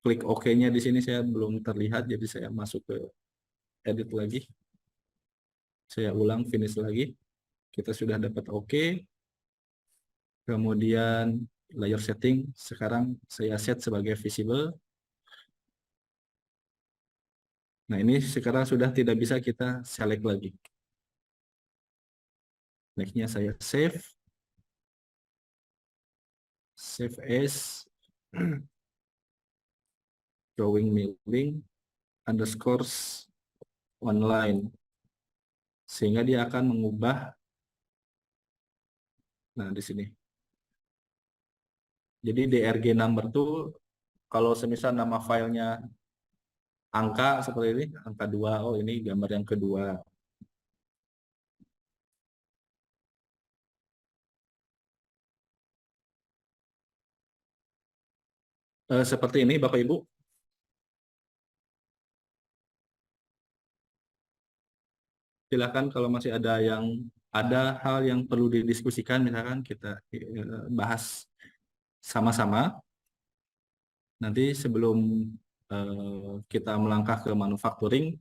[SPEAKER 1] klik OK-nya di sini saya belum terlihat, jadi saya masuk ke edit lagi. Saya ulang, finish lagi. Kita sudah dapat OK. Kemudian layer setting, sekarang saya set sebagai visible. Nah, ini sekarang sudah tidak bisa kita select lagi. Next-nya saya save. Save as drawing milling underscores online. Sehingga dia akan mengubah. Nah, di sini. Jadi DRG number tuh kalau semisal nama filenya angka seperti ini, angka 2, oh ini gambar yang kedua. Seperti ini Bapak Ibu. Silakan kalau masih ada yang ada hal yang perlu didiskusikan, misalkan kita bahas sama-sama. Nanti sebelum kita melangkah ke manufacturing,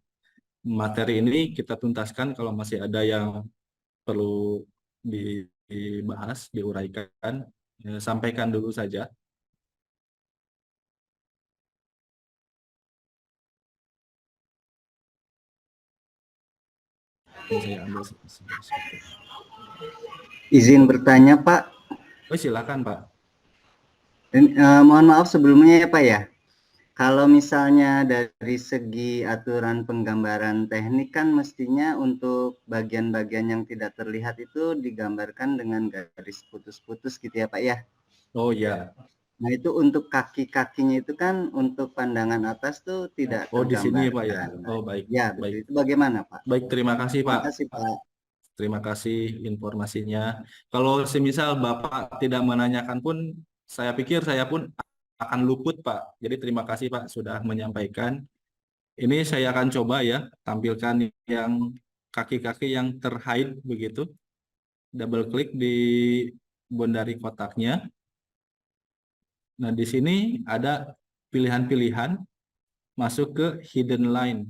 [SPEAKER 1] materi ini kita tuntaskan. Kalau masih ada yang perlu dibahas, diuraikan, sampaikan dulu saja. Ini saya ambil satu.
[SPEAKER 2] Izin bertanya Pak.
[SPEAKER 1] Oh, silakan Pak.
[SPEAKER 2] Mohon maaf sebelumnya ya Pak ya. Kalau misalnya dari segi aturan penggambaran teknik kan mestinya untuk bagian-bagian yang tidak terlihat itu digambarkan dengan garis putus-putus gitu ya Pak ya.
[SPEAKER 1] Oh ya.
[SPEAKER 2] Nah itu untuk kaki-kakinya itu kan untuk pandangan atas tuh tidak
[SPEAKER 1] Oh di sini Pak ya.
[SPEAKER 2] tergambarkan.
[SPEAKER 1] Oh baik.
[SPEAKER 2] Ya betul.
[SPEAKER 1] Baik.
[SPEAKER 2] Itu bagaimana Pak?
[SPEAKER 1] Baik, terima kasih
[SPEAKER 2] Terima
[SPEAKER 1] Pak.
[SPEAKER 2] kasih Pak.
[SPEAKER 1] Terima kasih informasinya. Kalau semisal Bapak tidak menanyakan pun, saya pikir saya pun akan luput Pak. Jadi terima kasih Pak sudah menyampaikan. Ini saya akan coba ya, tampilkan yang kaki-kaki yang terhide begitu. Double klik di bondari kotaknya. Nah, di sini ada pilihan-pilihan masuk ke hidden line.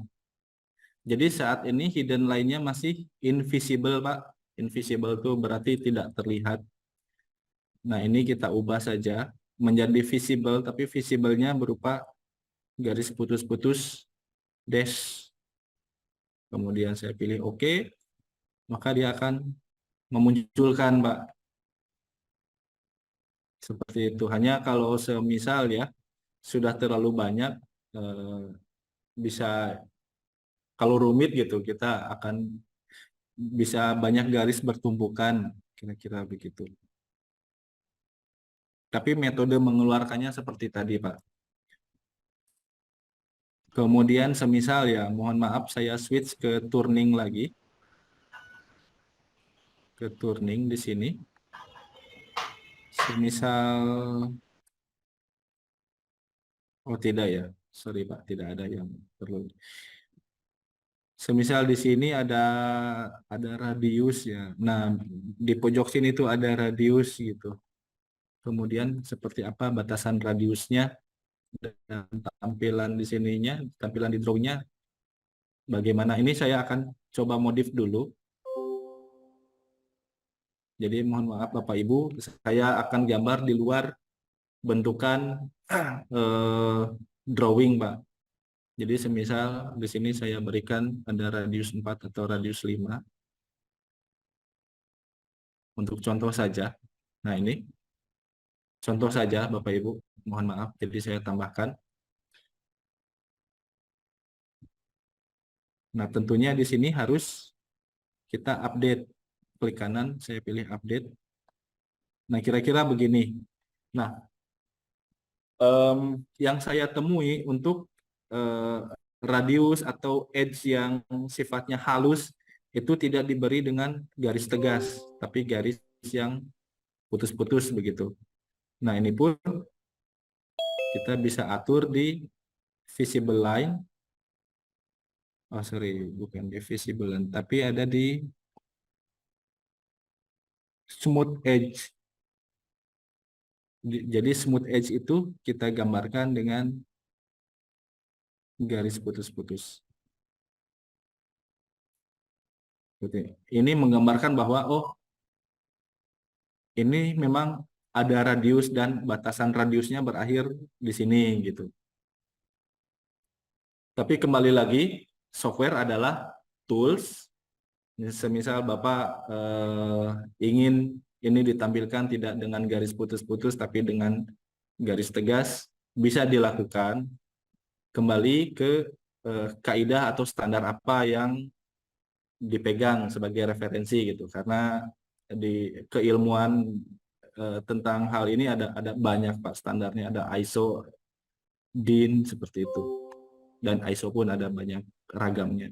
[SPEAKER 1] Jadi saat ini hidden line-nya masih invisible Pak. Invisible itu berarti tidak terlihat. Nah, ini kita ubah saja menjadi visible, tapi visible-nya berupa garis putus-putus dash. Kemudian saya pilih OK, maka dia akan memunculkan Pak. Seperti itu. Hanya kalau semisal ya, sudah terlalu banyak, bisa, kalau rumit gitu, kita akan bisa banyak garis bertumpukan, kira-kira begitu. Tapi metode mengeluarkannya seperti tadi, Pak. Kemudian semisal ya, mohon maaf saya switch ke turning lagi. Ke turning di sini. Semisal, oh tidak ya, sorry Pak, tidak ada yang perlu. Semisal di sini ada radius ya. Nah, di pojok sini tuh ada radius gitu. Kemudian seperti apa batasan radiusnya dan tampilan di sininya, tampilan di drawingnya bagaimana. Ini saya akan coba modif dulu. Jadi mohon maaf Bapak Ibu, saya akan gambar di luar bentukan drawing Pak. Jadi semisal di sini saya berikan ada radius 4 atau radius 5. Untuk contoh saja. Nah ini contoh saja Bapak Ibu, mohon maaf, jadi saya tambahkan. Nah tentunya di sini harus kita update. Klik kanan, saya pilih update. Nah kira-kira begini. Nah yang saya temui untuk radius atau edge yang sifatnya halus itu tidak diberi dengan garis tegas, tapi garis yang putus-putus begitu. Nah ini pun kita bisa atur di visible line. Oh sorry, bukan di visible line, tapi ada di smooth edge. Jadi smooth edge itu kita gambarkan dengan garis putus-putus. Ini menggambarkan bahwa oh ini memang ada radius dan batasan radiusnya berakhir di sini gitu. Tapi kembali lagi, software adalah tools. Semisal Bapak ingin ini ditampilkan tidak dengan garis putus-putus tapi dengan garis tegas, bisa dilakukan. Kembali ke kaidah atau standar apa yang dipegang sebagai referensi gitu. Karena di keilmuan tentang hal ini ada banyak Pak standarnya, ada ISO, DIN seperti itu. Dan ISO pun ada banyak ragamnya.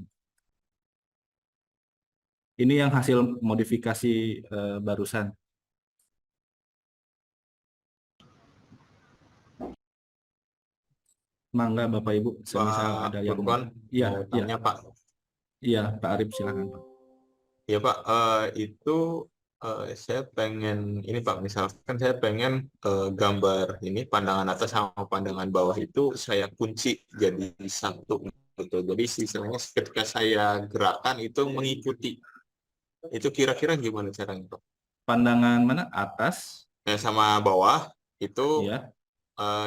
[SPEAKER 1] Ini yang hasil modifikasi barusan. Mangga Bapak Ibu, semisal ada yang
[SPEAKER 7] Burkon,
[SPEAKER 1] iya,
[SPEAKER 7] mau tanya Pak.
[SPEAKER 1] Iya, Pak Arif silakan Pak.
[SPEAKER 8] Ya Pak, itu saya pengen ini Pak, misalkan saya pengen gambar ini pandangan atas sama pandangan bawah itu saya kunci jadi satu gitu. Jadi istilahnya ketika saya gerakan itu mengikuti. Itu kira-kira gimana caranya Pak?
[SPEAKER 1] Pandangan mana? Atas,
[SPEAKER 8] Sama bawah itu
[SPEAKER 1] ya.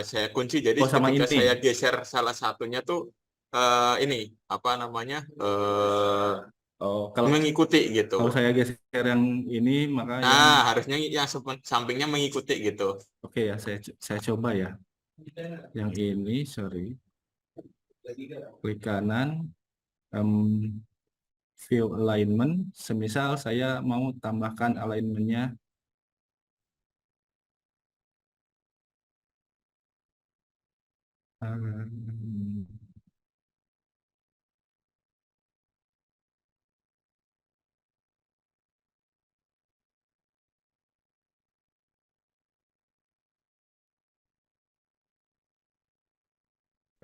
[SPEAKER 8] saya kunci. Jadi
[SPEAKER 1] Oh, sama
[SPEAKER 8] ketika
[SPEAKER 1] ini.
[SPEAKER 8] saya geser salah satunya tuh ini apa namanya
[SPEAKER 1] Oh, kalau
[SPEAKER 8] mengikuti gitu.
[SPEAKER 1] saya geser yang ini, maka yang
[SPEAKER 8] Nah, harusnya yang sampingnya mengikuti gitu.
[SPEAKER 1] oke ya, saya coba ya. Yang ini, sorry. Klik kanan, view alignment. Semisal saya mau tambahkan alignmentnya.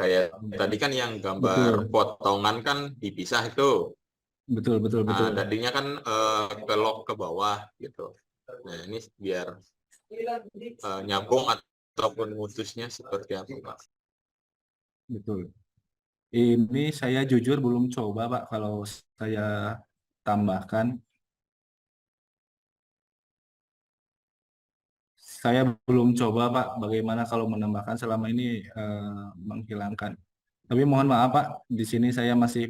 [SPEAKER 8] Kayak tadi kan yang gambar
[SPEAKER 1] Betul.
[SPEAKER 8] potongan kan dipisah itu.
[SPEAKER 1] Betul, betul,
[SPEAKER 8] Nah,
[SPEAKER 1] betul.
[SPEAKER 8] tadinya kan ke lock ke bawah gitu. Nah, ini biar nyambung ataupun mutusnya seperti apa, Pak?
[SPEAKER 1] Betul. Ini saya jujur belum coba, Pak, kalau saya tambahkan. Saya belum coba, Pak, bagaimana kalau menambahkan selama ini menghilangkan. Tapi mohon maaf, Pak, di sini saya masih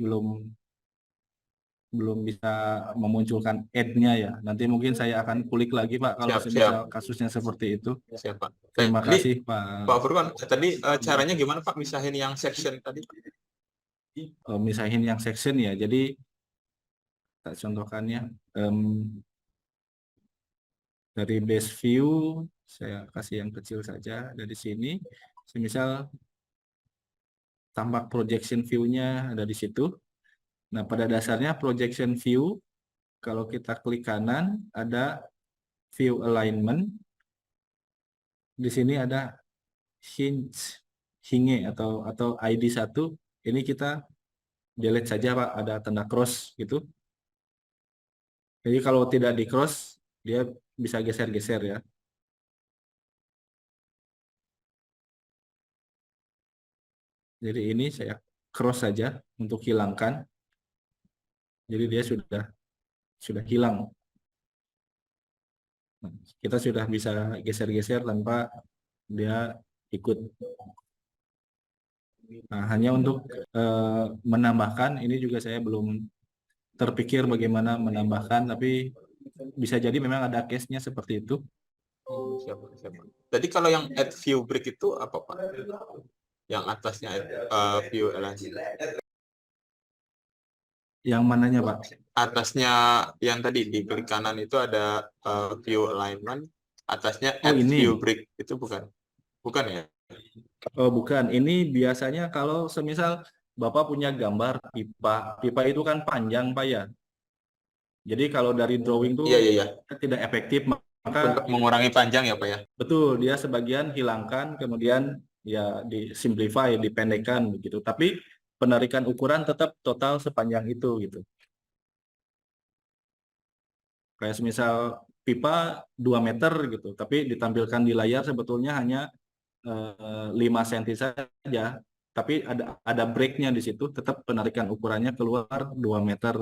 [SPEAKER 1] belum bisa memunculkan add-nya ya. Nanti mungkin saya akan kulik lagi, Pak, kalau
[SPEAKER 8] Siap,
[SPEAKER 1] semisal
[SPEAKER 8] siap.
[SPEAKER 1] kasusnya seperti itu.
[SPEAKER 8] Siap, Pak.
[SPEAKER 1] Terima
[SPEAKER 8] Tadi,
[SPEAKER 1] kasih, Pak.
[SPEAKER 8] Pak Furqan, tadi caranya gimana, Pak, misahin yang section tadi?
[SPEAKER 1] Misahin yang section ya. Jadi tak contohkannya dari base view saya kasih yang kecil saja dari sini. Semisal tampak projection view-nya ada di situ. Nah, pada dasarnya projection view kalau kita klik kanan ada view alignment. Di sini ada hinge atau ID 1. Ini kita delete saja, Pak, ada tanda cross gitu. Jadi kalau tidak di cross dia bisa geser-geser ya. Jadi ini saya cross saja untuk hilangkan. Jadi dia sudah hilang. Nah, kita sudah bisa geser-geser tanpa dia ikut. Nah, hanya untuk menambahkan ini juga saya belum terpikir bagaimana menambahkan, tapi bisa jadi memang ada case-nya seperti itu.
[SPEAKER 8] Oh, siap. Tadi kalau yang add view break itu apa, Pak? Yang atasnya view alignment.
[SPEAKER 1] Yang mananya, Pak?
[SPEAKER 8] Atasnya yang tadi di klik kanan itu ada view alignment, atasnya
[SPEAKER 1] Oh,
[SPEAKER 8] add
[SPEAKER 1] ini.
[SPEAKER 8] view break itu bukan ya?
[SPEAKER 1] Oh, bukan. Ini biasanya kalau semisal Bapak punya gambar pipa itu kan panjang, Pak ya. Jadi kalau dari drawing itu
[SPEAKER 8] Iya.
[SPEAKER 1] tidak efektif, maka
[SPEAKER 8] Untuk mengurangi panjang ya, Pak ya?
[SPEAKER 1] betul, dia sebagian hilangkan, kemudian ya disimplify, dipendekkan begitu. Tapi penarikan ukuran tetap total sepanjang itu gitu. Kayak semisal pipa 2 meter gitu, tapi ditampilkan di layar sebetulnya hanya 5 cm saja. Tapi ada breaknya di situ, tetap penarikan ukurannya keluar 2 meter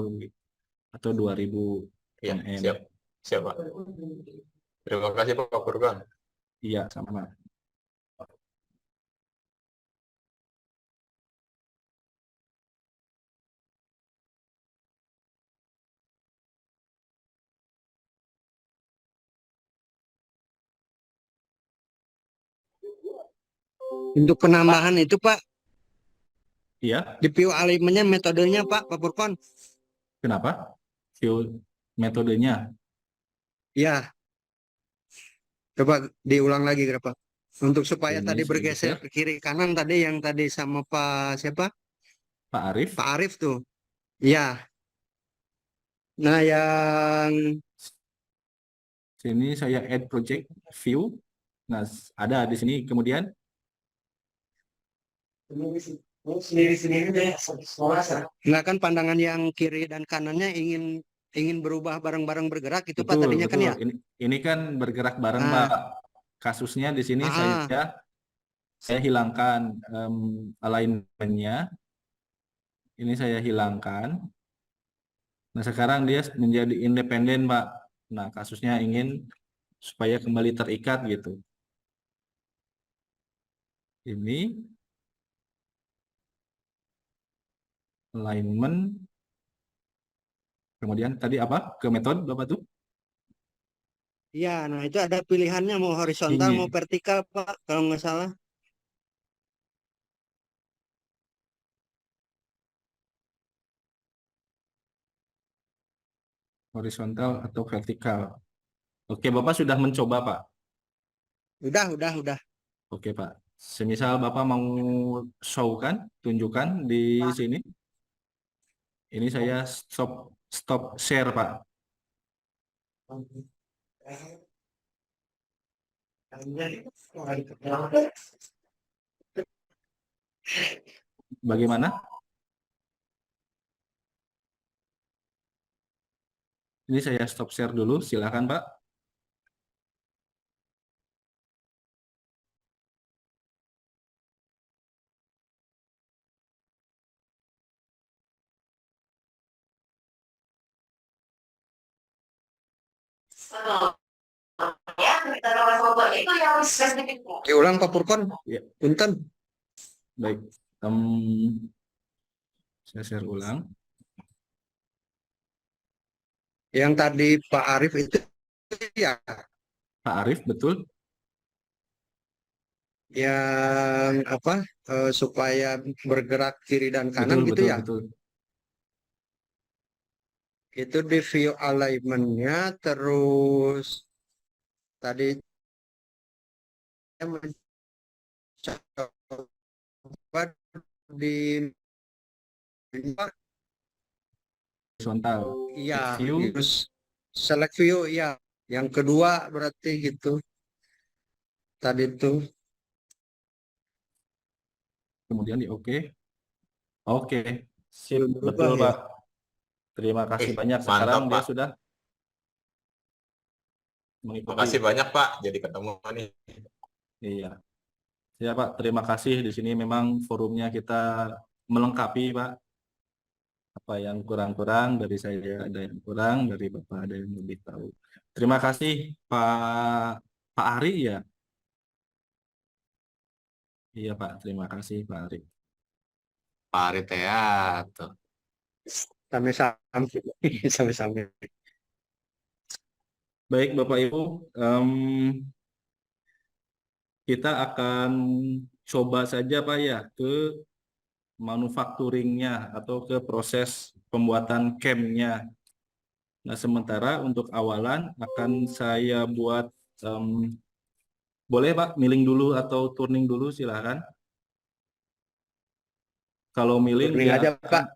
[SPEAKER 1] atau 2000
[SPEAKER 8] Iya,
[SPEAKER 1] mm.
[SPEAKER 8] siap, Pak. Terima kasih, Pak Furqan.
[SPEAKER 1] Iya, sama.
[SPEAKER 5] Untuk penambahan itu Pak,
[SPEAKER 1] Iya,
[SPEAKER 5] di view alignment-nya metodenya Pak Furqan.
[SPEAKER 1] kenapa? View metodenya.
[SPEAKER 5] Ya, coba diulang lagi berapa? Untuk supaya
[SPEAKER 1] Ini
[SPEAKER 5] tadi
[SPEAKER 1] saya
[SPEAKER 5] bergeser
[SPEAKER 1] geser.
[SPEAKER 5] ke kiri kanan tadi yang tadi sama Pak siapa?
[SPEAKER 1] Pak Arif.
[SPEAKER 5] Pak Arif tuh. Ya. Nah, yang
[SPEAKER 1] Sini saya add project view. Nah, ada di sini. Kemudian
[SPEAKER 5] nggak kan pandangan yang kiri dan kanannya ingin ingin berubah bareng-bareng bergerak itu Pak
[SPEAKER 1] Betul,
[SPEAKER 5] tadinya kan
[SPEAKER 1] betul.
[SPEAKER 5] ya.
[SPEAKER 1] Ini kan bergerak bareng,
[SPEAKER 5] Ah,
[SPEAKER 1] Pak. Kasusnya di sini
[SPEAKER 5] ah,
[SPEAKER 1] saya hilangkan alignment-nya. Ini saya hilangkan. Nah, sekarang dia menjadi independen, Pak. Nah, kasusnya ingin supaya kembali terikat gitu. Ini alignment. Kemudian tadi apa? Ke metode Bapak tuh?
[SPEAKER 5] iya. Nah itu ada pilihannya mau horizontal mau
[SPEAKER 1] Ini
[SPEAKER 5] vertikal Pak kalau nggak salah.
[SPEAKER 1] horizontal atau vertikal. Oke, Bapak sudah mencoba, Pak.
[SPEAKER 5] Udah.
[SPEAKER 1] Oke, Pak. Semisal Bapak mau show kan, tunjukkan di sini. Ini saya stop share, Pak. Bagaimana? Ini saya stop share dulu, silakan, Pak.
[SPEAKER 5] Diulang Pak Purkon.
[SPEAKER 1] Ya,
[SPEAKER 5] Punten.
[SPEAKER 1] baik. Saya share ulang.
[SPEAKER 5] Yang tadi Pak Arif itu ya
[SPEAKER 1] Pak Arif, betul?
[SPEAKER 5] yang apa supaya bergerak kiri dan kanan
[SPEAKER 1] Betul,
[SPEAKER 5] gitu
[SPEAKER 1] betul,
[SPEAKER 5] ya.
[SPEAKER 1] betul.
[SPEAKER 5] Itu di view alignment-nya terus tadi saya mencoba di
[SPEAKER 1] Horizontal.
[SPEAKER 5] iya
[SPEAKER 1] View,
[SPEAKER 5] terus select view ya. Yang kedua berarti gitu. Tadi tuh
[SPEAKER 1] kemudian di oke. Oke, sip,
[SPEAKER 5] belum berubah
[SPEAKER 1] betul,
[SPEAKER 5] ya.
[SPEAKER 1] Pak. Terima kasih banyak.
[SPEAKER 8] Mantap,
[SPEAKER 1] Sekarang dia
[SPEAKER 8] Pak.
[SPEAKER 1] sudah mengikuti.
[SPEAKER 8] Makasih banyak, Pak. Jadi ketemu nih.
[SPEAKER 1] Iya. Ya, Pak. Terima kasih. Di sini memang forumnya kita melengkapi, Pak. Apa yang kurang-kurang dari saya ada yang kurang, dari Bapak ada yang lebih tahu. Terima kasih, Pak Ari ya. Iya, Pak. Terima kasih, Pak Ari.
[SPEAKER 7] Pare teatro.
[SPEAKER 5] Sampai-sampai sampai-sampai.
[SPEAKER 1] Baik, Bapak Ibu. Kita akan coba saja, Pak ya, ke manufacturingnya atau ke proses pembuatan camnya. Nah, sementara untuk awalan akan saya buat, boleh Pak, milling dulu atau turning dulu, silahkan. Kalau milling
[SPEAKER 5] Turning
[SPEAKER 1] dia
[SPEAKER 5] aja
[SPEAKER 1] akan,
[SPEAKER 5] Pak.